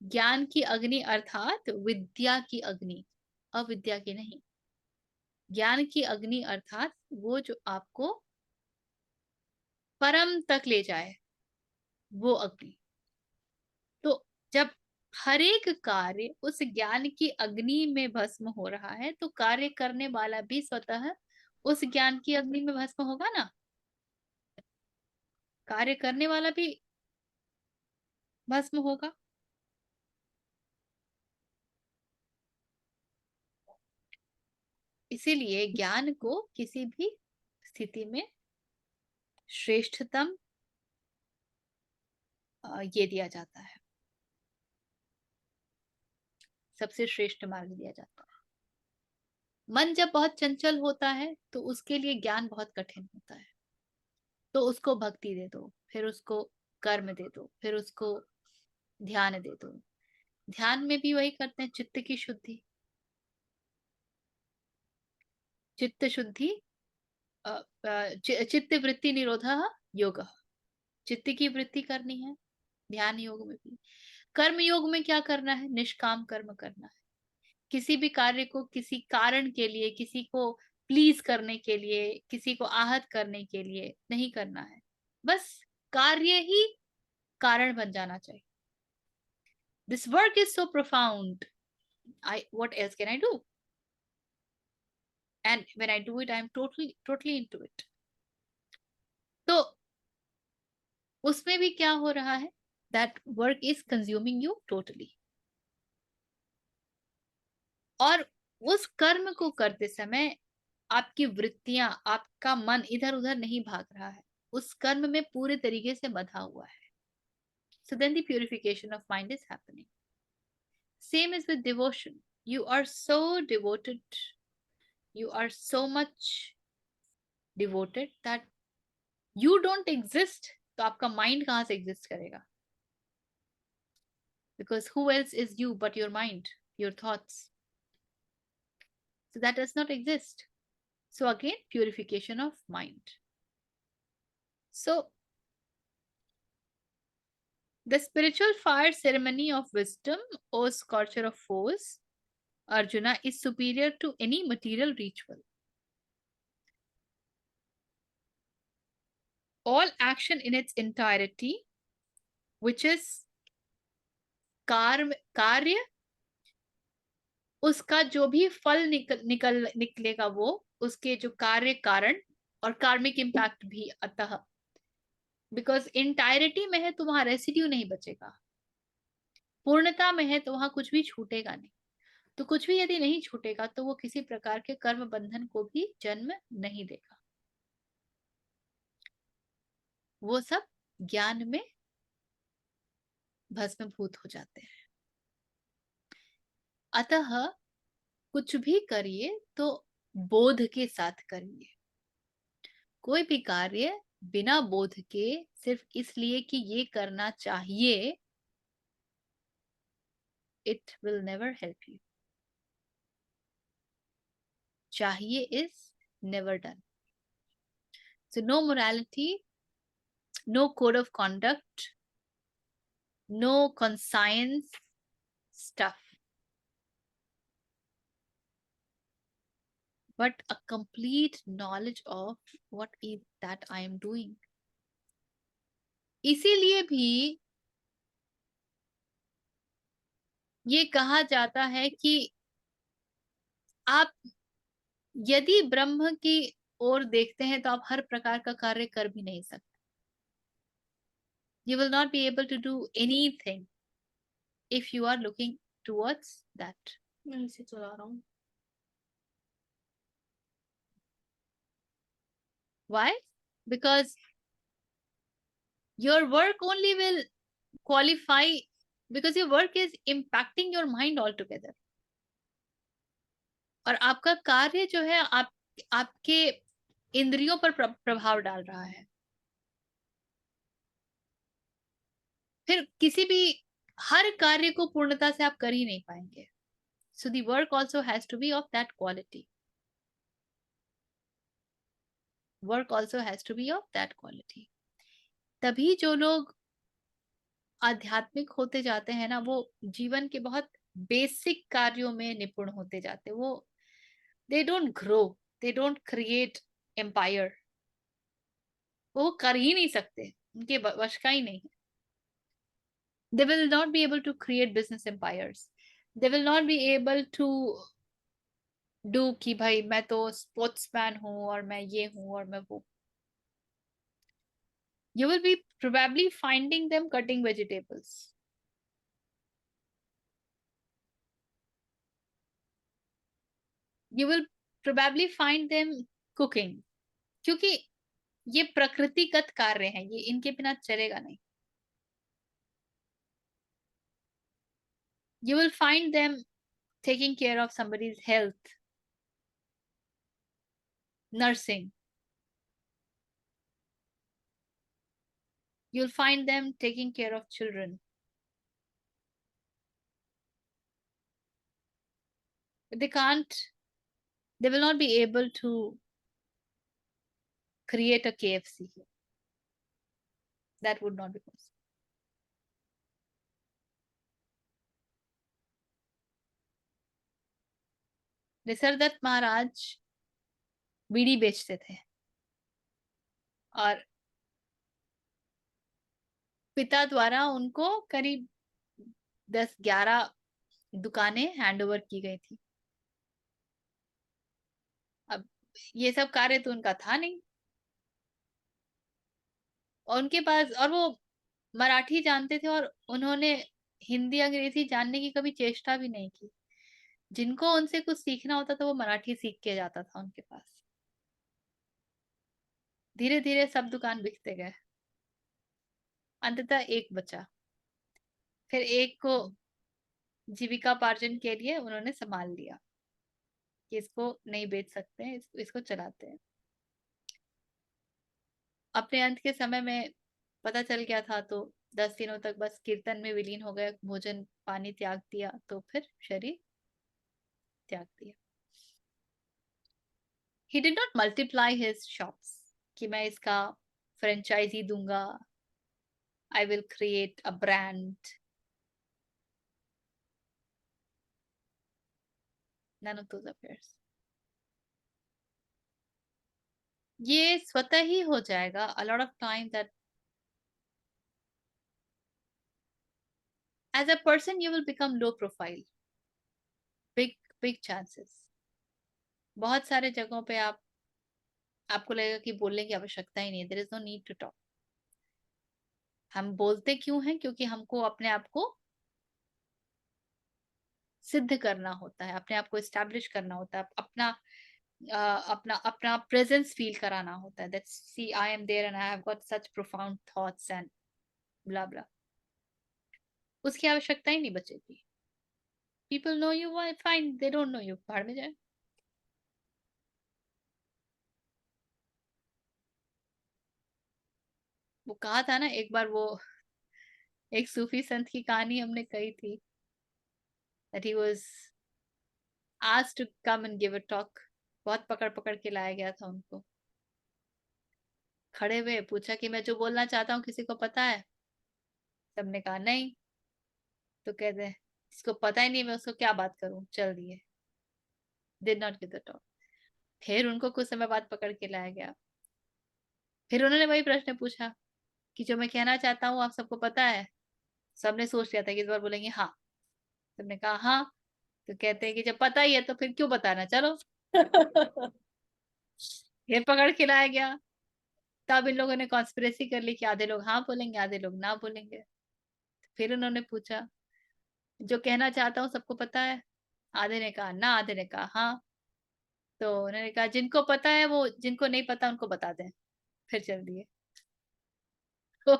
ज्ञान की अग्नि अर्थात विद्या की अग्नि, अविद्या की नहीं। ज्ञान की अग्नि अर्थात वो जो आपको परम तक ले जाए, वो अग्नि। तो जब हर एक कार्य उस ज्ञान की अग्नि में भस्म हो रहा है तो कार्य करने वाला भी स्वतः उस ज्ञान की अग्नि में भस्म होगा ना। कार्य करने वाला भी भस्म होगा। इसीलिए ज्ञान को किसी भी स्थिति में श्रेष्ठतम ये दिया जाता है, सबसे श्रेष्ठ मार्ग दिया जाता है। मन जब बहुत चंचल होता है तो उसके लिए ज्ञान बहुत कठिन होता है, तो उसको भक्ति दे दो, फिर उसको कर्म दे दो, फिर उसको ध्यान दे दो। ध्यान में भी वही करते हैं, चित्त की शुद्धि, चित्त शुद्धि, चित्त वृत्ति निरोध योग। चित्त की वृत्ति करनी है ध्यान योग में भी। कर्म योग में क्या करना है? निष्काम कर्म करना है। किसी भी कार्य को किसी कारण के लिए, किसी को प्लीज करने के लिए, किसी को आहत करने के लिए नहीं करना है, बस कार्य ही कारण बन जाना चाहिए। This work is so profound, what else can I do? And when I do it, I am totally into it. तो उसमें भी क्या हो रहा है? That work is consuming you totally. और उस कर्म को करते समय आपकी वृत्तियां, आपका मन इधर उधर नहीं भाग रहा है, उस कर्म में पूरे तरीके से बंधा हुआ है। So then the purification of mind is happening. Same is with devotion. You are so devoted, you are so much devoted that you don't exist. तो आपका mind कहाँ से exist करेगा? Because who else is you but your mind, your thoughts? So that does not exist. So again, purification of mind. So the spiritual fire ceremony of wisdom, O scorcher of foes, Arjuna, is superior to any material ritual. All action in its entirety, which is कार्य, उसका जो भी फल निकलेगा वो उसके जो कार्य कारण और कार्मिक इम्पैक्ट भी अतः, बिकॉज इंटायरिटी में है तो वहां रेसिड्यू नहीं बचेगा, पूर्णता में है तो वहां कुछ भी छूटेगा नहीं। तो कुछ भी यदि नहीं छूटेगा तो वो किसी प्रकार के कर्म बंधन को भी जन्म नहीं देगा, वो सब ज्ञान में भस्मीभूत हो जाते हैं। अतः कुछ भी करिए तो बोध के साथ करिए। कोई भी कार्य बिना बोध के सिर्फ इसलिए कि ये करना चाहिए, it will never help you. चाहिए is never done. So no morality, no code of conduct, no conscience stuff, but a complete knowledge of what is that I am doing. इसीलिए भी ये कहा जाता है कि आप यदि ब्रह्म की ओर देखते हैं तो आप हर प्रकार का कार्य कर भी नहीं सकते। You will not be able to do anything if you are looking towards that. मैं इसे चला रहा हूँ। Why? Because your work only will qualify, because your work is impacting your mind altogether. और आपका कार्य जो है आपके इंद्रियों पर प्रभाव डाल रहा है। फिर किसी भी हर कार्य को पूर्णता से आप कर ही नहीं पाएंगे। So the work also has to be of that quality. Work also has to be of that quality. तभी जो लोग आध्यात्मिक होते जाते हैं ना, वो जीवन के बहुत बेसिक कार्यों में निपुण होते जाते हैं। वो they don't grow, they don't create empire. वो कर ही नहीं सकते, उनके वश का ही नहीं है। They will not be able to create business empires. They will not be able to do कि भाई मैं तो स्पोर्ट्समैन हूँ और मैं ये हूँ और मैं वो। You will be probably finding them cutting vegetables. You will probably find them cooking, क्योंकि ये प्रकृतिगत कार्य हैं, ये इनके बिना चलेगा नहीं। You will find them taking care of somebody's health, nursing. You'll find them taking care of children. But they will not be able to create a KFC. That would not be possible. Nisargadatta महाराज बीड़ी बेचते थे और पिता द्वारा उनको करीब 10-11 दुकानें hand over की गई थी। अब ये सब कार्य तो उनका था नहीं, और उनके पास, और वो मराठी जानते थे और उन्होंने हिंदी अंग्रेजी जानने की कभी चेष्टा भी नहीं की। जिनको उनसे कुछ सीखना होता था वो मराठी सीख के जाता था उनके पास। धीरे धीरे सब दुकान बिकते गए, अंततः एक बचा। फिर एक को जीविकापार्जन के लिए उन्होंने संभाल लिया कि इसको नहीं बेच सकते हैं, इसको चलाते हैं। अपने अंत के समय में पता चल गया था तो 10 दिनों तक बस कीर्तन में विलीन हो गए, भोजन पानी त्याग दिया, तो फिर शरीर त्याग दिया। He did not multiply his shops कि मैं इसका फ्रेंचाइजी दूंगा, I will create a brand. none of those affairs. ये स्वतः ही हो जाएगा. A lot of time that as a person you will become low profile. Big chances. बहुत सारे जगहों पे आपको लगेगा कि बोलने की आवश्यकता ही नहीं है. There is no need to talk. हम बोलते क्यों हैं? क्योंकि हमको अपने आप को सिद्ध करना होता है, अपने आप को एस्टैब्लिश करना होता है, अपना प्रेजेंस फील कराना होता है. That see I am there and I have got such profound thoughts and blah blah. उसकी आवश्यकता ही नहीं बचेगी. People know you fine, they don't know you, भाड़ में जाए. वो कहा था ना एक बार, वो एक सूफी संत की कहानी हमने कही थी, that he was asked to come and give a talk. बहुत पकड़ पकड़ के लाया गया था उनको. खड़े हुए पूछा कि मैं जो बोलना चाहता हूँ किसी को पता है? सबने कहा नहीं. तो कहते हैं इसको पता ही नहीं, मैं उसको क्या बात करूं, चल दिए. Did not give the talk. फिर उनको कुछ समय बाद पकड़ के लाया गया. फिर उन्होंने वही प्रश्न पूछा कि जो मैं कहना चाहता हूँ आप सबको पता है? सबने सोच लिया था कि इस बार बोलेंगे हाँ. सबने कहा हाँ. तो कहते हैं कि जब पता ही है तो फिर क्यों बताना, चलो. फिर पकड़ के लाया गया. तब इन लोगों ने कॉन्स्पिरेसी कर ली कि आधे लोग हाँ बोलेंगे, आधे लोग ना बोलेंगे. फिर उन्होंने पूछा जो कहना चाहता हूँ सबको पता है? आधे ने कहा ना, आधे ने कहा हाँ. तो उन्होंने कहा जिनको पता है वो, जिनको नहीं पता उनको बता दें. फिर चल दिए. तो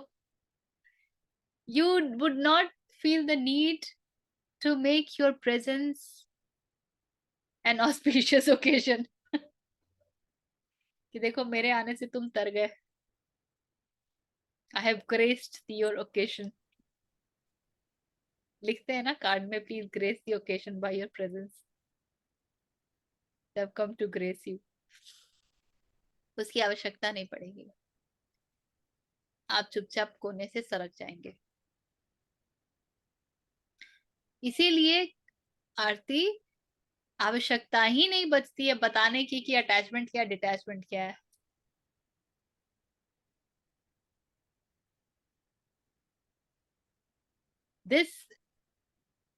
you would not feel the need to make your presence an auspicious occasion. कि देखो मेरे आने से तुम तर गए. I have graced your occasion. लिखते हैं ना कार्ड में, please grace the occasion by your presence. They have come to grace you. उसकी आवश्यकता नहीं पड़ेगी. आप चुपचाप कोने से सरक जाएंगे. इसीलिए आरती, आवश्यकता ही नहीं बचती है बताने की कि अटैचमेंट क्या, डिटैचमेंट क्या है. This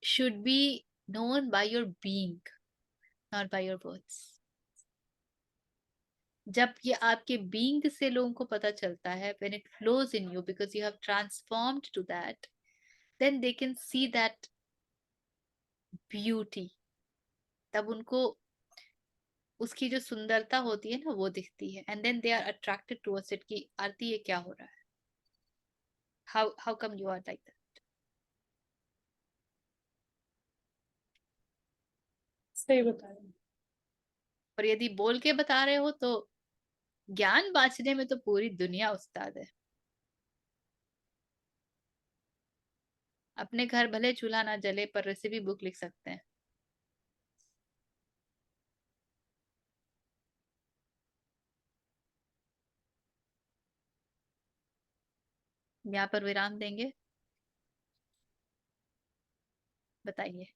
should be known by your being, not by your words. जब ये आपके being से लोगों को पता चलता है, when it flows in you because you have transformed to that, then they can see that beauty. तब उनको उसकी जो सुंदरता होती है ना वो दिखती है. and then they are attracted towards it कि आरती ये क्या हो रहा है? How come you are like that? सही बता रहे हैं. और यदि बोल के बता रहे हो तो ज्ञान बांटने में तो पूरी दुनिया उस्ताद है. अपने घर भले चूल्हा ना जले पर रेसिपी बुक लिख सकते हैं. यहाँ पर विराम देंगे. बताइए.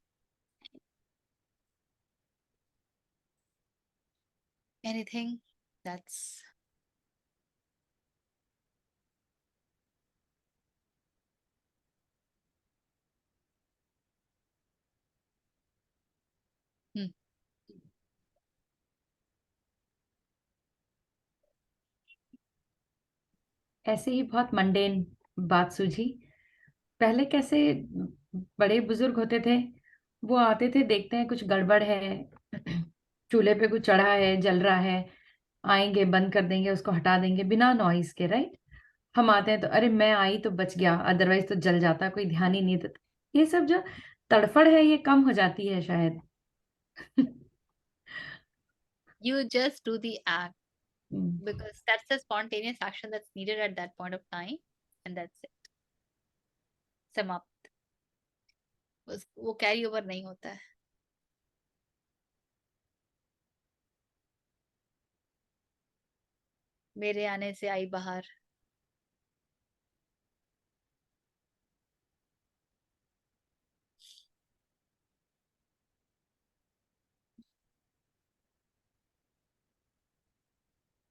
Anything that's ऐसे ही बहुत मंडेन बात सूझी. पहले कैसे बड़े बुजुर्ग होते थे, वो आते थे, देखते हैं कुछ गड़बड़ है, चूल्हे पे कुछ चढ़ा है, जल रहा है, आएंगे, बंद कर देंगे, उसको हटा देंगे बिना नॉइस के, राइट. हम आते हैं तो अरे मैं आई तो बच गया, अदरवाइज तो जल जाता, कोई ध्यान ही नहीं देता. ये सब जो तड़फड़ है ये कम हो जाती है शायद. you just do the act hmm. because that's the spontaneous action that's needed at that point of time and that's it. समाप्त. वो कैरी ओवर नहीं होता है. मेरे आने से आई बाहर.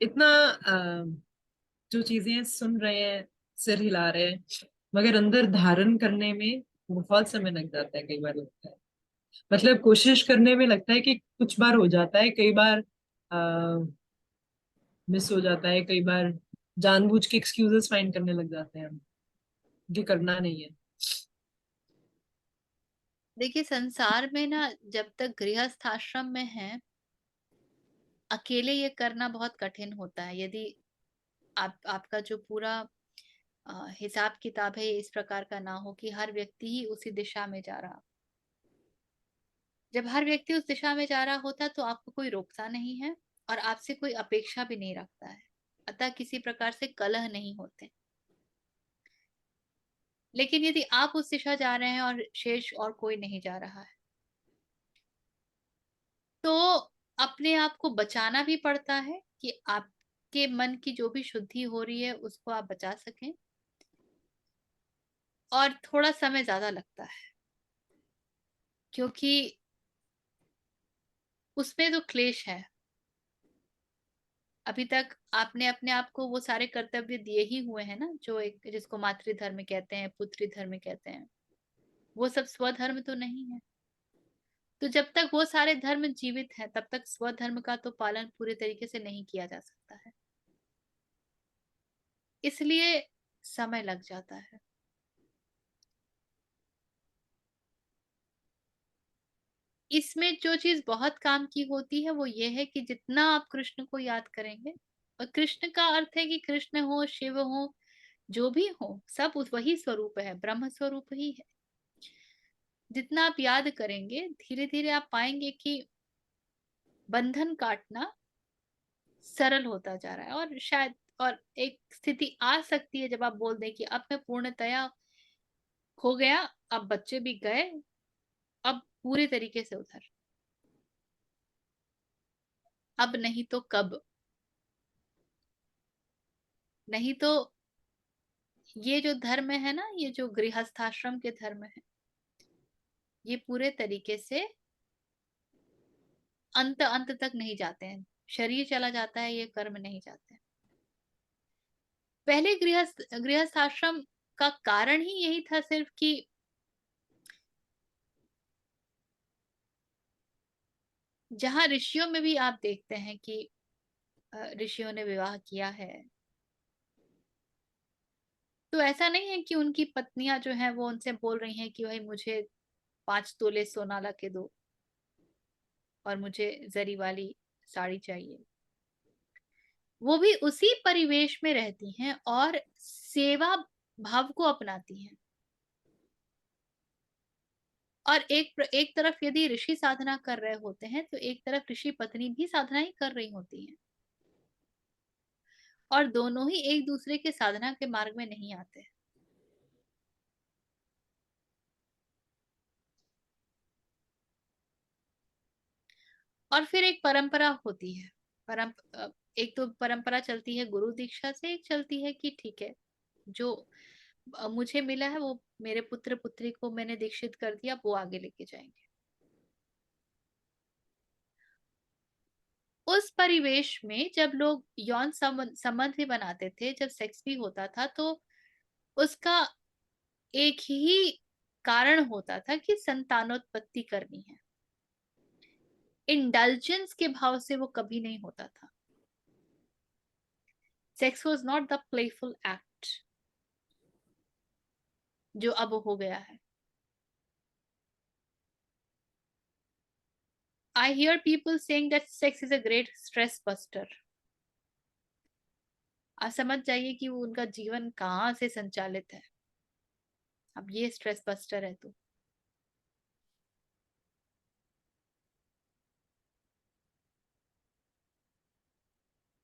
इतना जो चीजें सुन रहे हैं, सिर हिला रहे हैं, मगर अंदर धारण करने में बहुत समय लग जाता है, कई बार लगता है। मतलब कोशिश करने में लगता है कि कुछ बार हो जाता है, कई बार मिस हो जाता है, कई बार जानबूझ के एक्सक्यूजेस फाइंड करने लग जाते हैं हम कि करना नहीं है। देखिए, संसार में ना, जब तक गृहस्थ आश्रम में है, अकेले ये करना बहुत कठिन होता है। यदि आपका जो पूरा हिसाब किताब है ये इस प्रकार का ना हो कि हर व्यक्ति ही उसी दिशा में जा रहा। जब हर व्यक्ति उस दिशा में जा रहा होता है तो आपको कोई रोकता नहीं है और आपसे कोई अपेक्षा भी नहीं रखता है, अतः किसी प्रकार से कलह नहीं होते। लेकिन यदि आप उस दिशा जा रहे हैं और शेष और कोई नहीं जा रहा है, तो अपने आप को बचाना भी पड़ता है कि आपके मन की जो भी शुद्धि हो रही है उसको आप बचा सकें। और थोड़ा समय ज्यादा लगता है क्योंकि उसमें तो क्लेश है। अभी तक आपने अपने आप को वो सारे कर्तव्य दिए ही हुए हैं ना, जो एक जिसको मातृधर्म कहते हैं, पुत्री धर्म कहते हैं, वो सब स्वधर्म तो नहीं है। तो जब तक वो सारे धर्म जीवित हैं तब तक स्वधर्म का तो पालन पूरे तरीके से नहीं किया जा सकता है, इसलिए समय लग जाता है। इसमें जो चीज बहुत काम की होती है वो ये है कि जितना आप कृष्ण को याद करेंगे, और कृष्ण का अर्थ है कि कृष्ण हो, शिव हो, जो भी हो, सब वही स्वरूप है, ब्रह्म स्वरूप ही है। जितना आप याद करेंगे धीरे धीरे आप पाएंगे कि बंधन काटना सरल होता जा रहा है। और शायद और एक स्थिति आ सकती है जब आप बोल दें कि अब मैं पूर्णतया हो गया, अब बच्चे भी गए, अब पूरे तरीके से उधर, अब नहीं तो कब। नहीं तो ये जो धर्म है ना, ये जो गृहस्थाश्रम के धर्म है, ये पूरे तरीके से अंत अंत तक नहीं जाते हैं। शरीर चला जाता है, ये कर्म नहीं जाते हैं। पहले गृहस्थ आश्रम का कारण ही यही था सिर्फ कि जहां ऋषियों में भी आप देखते हैं कि ऋषियों ने विवाह किया है, तो ऐसा नहीं है कि उनकी पत्नियां जो हैं वो उनसे बोल रही हैं कि भाई मुझे 5 तोले सोना ला के दो और मुझे जरी वाली साड़ी चाहिए। वो भी उसी परिवेश में रहती हैं और सेवा भाव को अपनाती हैं। और एक तरफ यदि ऋषि साधना कर रहे होते हैं तो एक तरफ ऋषि पत्नी भी साधना ही कर रही होती हैं, और दोनों ही एक दूसरे के साधना के मार्ग में नहीं आते। और फिर एक परंपरा होती है। एक तो परंपरा चलती है गुरु दीक्षा से, एक चलती है कि ठीक है, जो मुझे मिला है वो मेरे पुत्र पुत्री को मैंने दीक्षित कर दिया, वो आगे लेके जाएंगे। उस परिवेश में जब लोग यौन संबंध भी बनाते थे, जब सेक्स भी होता था, तो उसका एक ही कारण होता था कि संतानोत्पत्ति करनी है। इंडल्जेंस के भाव से वो कभी नहीं होता था। Sex was not the playful act जो अब हो गया है। I hear people saying that sex is a great stress buster. आप समझ जाइए कि वो उनका जीवन कहाँ से संचालित है, अब ये स्ट्रेस बस्टर है तो।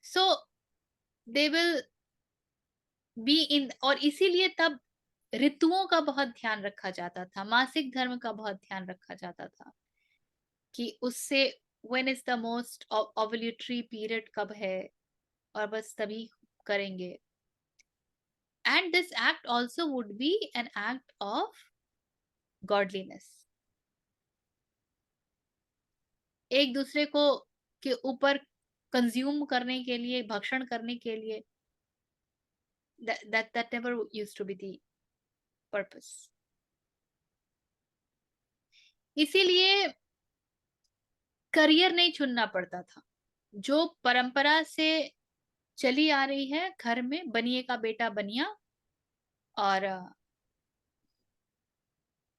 सो दे विल बी इन, और इसीलिए तब ऋतुओं का बहुत ध्यान रखा जाता था, मासिक धर्म का बहुत ध्यान रखा जाता था कि उससे when is the most ovulatory period कब है, और बस तभी करेंगे। And this act also would be an act of godliness. एक दूसरे को के ऊपर कंज्यूम करने के लिए, भक्षण करने के लिए, that never used to be the purpose. इसीलिए करियर नहीं चुनना पड़ता था, जो परंपरा से चली आ रही है, घर में बनिए का बेटा बनिया और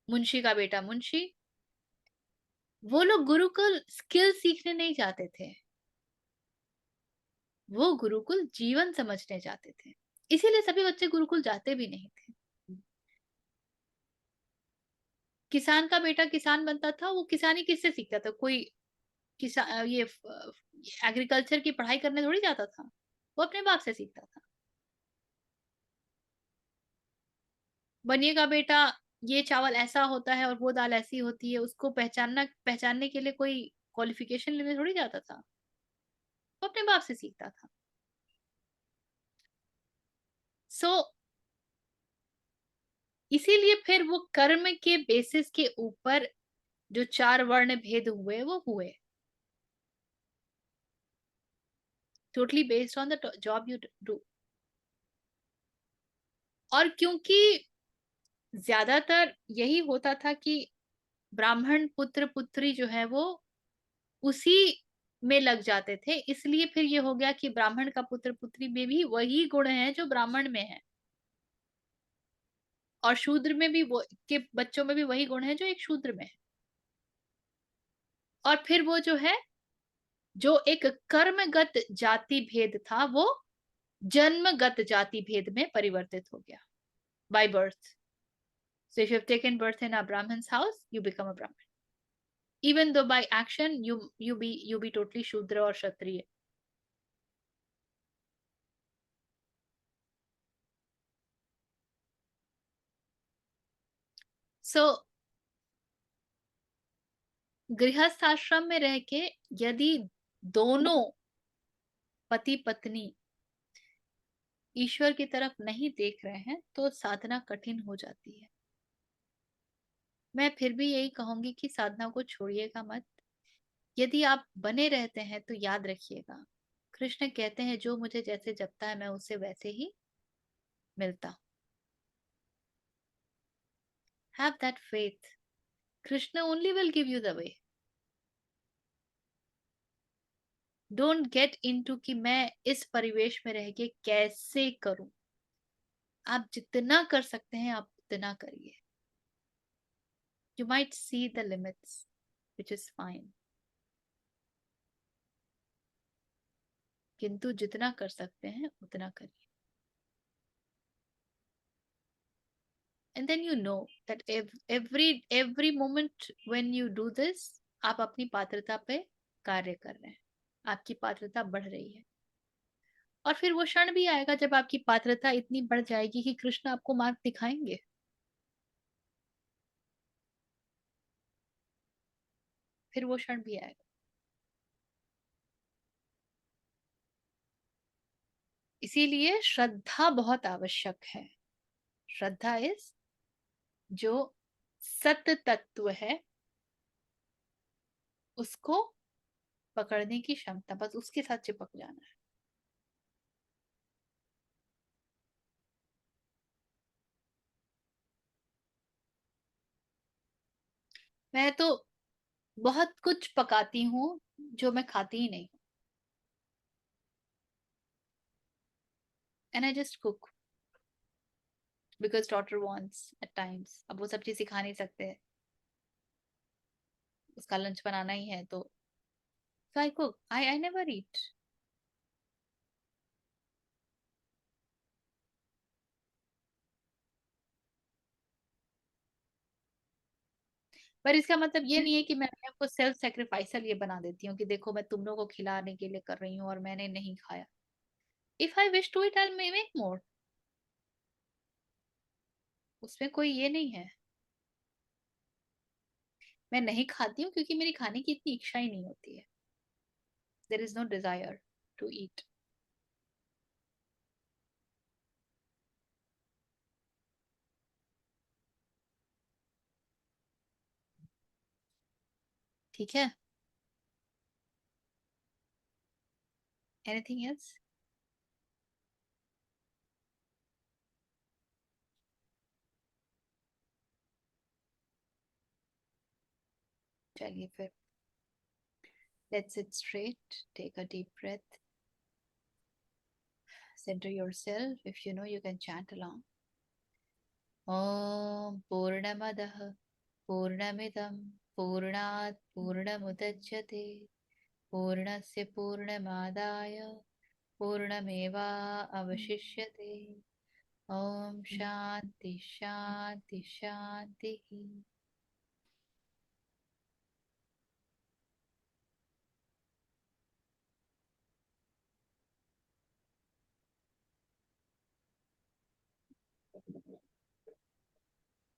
मुंशी का बेटा मुंशी, वो लोग गुरुकुल स्किल सीखने नहीं जाते थे, वो गुरुकुल जीवन समझने जाते थे। इसीलिए सभी बच्चे गुरुकुल जाते भी नहीं थे। किसान का बेटा किसान बनता था, वो किसानी किससे सीखता था? कोई किसान ये एग्रीकल्चर की पढ़ाई करने थोड़ी जाता था, वो अपने बाप से सीखता था। बनिए का बेटा ये चावल ऐसा होता है और वो दाल ऐसी होती है, उसको पहचानने के लिए कोई क्वालिफिकेशन लेने थोड़ी जाता था, वो अपने बाप से सीखता था। सो इसीलिए फिर वो कर्म के बेसिस के ऊपर जो 4 वर्ण भेद हुए वो हुए, totally based on the job you do. और क्योंकि ज्यादातर यही होता था कि ब्राह्मण पुत्र पुत्री जो है वो उसी में लग जाते थे, इसलिए फिर ये हो गया कि ब्राह्मण का पुत्र पुत्री में भी वही गुण है जो ब्राह्मण में है, और शूद्र में भी वो के बच्चों में भी वही गुण है जो एक शूद्र में है। और फिर वो जो है, जो एक कर्मगत जाति भेद था वो जन्मगत जाति भेद में परिवर्तित हो गया, by birth. So if you have taken birth in a Brahmin's house, you become a Brahmin. Even though by action you be totally Shudra or Kshatriya. So गृहस्थ आश्रम में रह के यदि दोनों पति पत्नी ईश्वर की तरफ नहीं देख रहे हैं तो साधना कठिन हो जाती है। मैं फिर भी यही कहूंगी कि साधना को छोड़िएगा मत। यदि आप बने रहते हैं तो याद रखिएगा, कृष्ण कहते हैं जो मुझे जैसे जपता है मैं उससे वैसे ही मिलता हूं। Have that faith. Krishna only will give you the way. Don't get into कि मैं इस परिवेश में रह के कैसे करूं। आप जितना कर सकते हैं आप उतना करिए। You might see the limits, which is fine. किंतु जितना कर सकते हैं उतना करिए। And then you know that every moment when you do this, आप अपनी पात्रता पे कार्य कर रहे हैं, आपकी पात्रता बढ़ रही है। और फिर वो क्षण भी आएगा जब आपकी पात्रता इतनी बढ़ जाएगी कि कृष्ण आपको मार्ग दिखाएंगे। फिर वो क्षण भी आएगा। इसीलिए श्रद्धा बहुत आवश्यक है। श्रद्धा इज जो सत्य तत्व है उसको पकड़ने की क्षमता, बस उसके साथ चिपक जाना है। मैं तो बहुत कुछ पकाती हूँ जो मैं खाती ही नहीं हूँ, and I just cook because daughter wants at times. अब वो सब चीज सिखा नहीं सकते, उसका लंच बनाना ही है तो आई कुक। आई नेवर ईट। पर इसका मतलब ये नहीं है कि मैं अपने आपको सेल्फ सेक्रीफाइसल ये बना देती हूँ कि देखो मैं तुम लोगों को खिलाने के लिए कर रही हूँ और मैंने नहीं खाया। If I wish to eat I will make more. उसमें कोई ये नहीं है। मैं नहीं खाती हूँ क्योंकि मेरी खाने की इतनी इच्छा ही नहीं होती है। There is no desire to eat. ठीक है। Anything else? चलिए फिर let's sit straight, take a deep breath, center yourself. If you know, you can chant along. Om Purnamadah Purnamidam Purnat Purnamudachyate Purnasya Purnamadaya Purnameva Avashishyate. Om Shanti Shanti Shanti.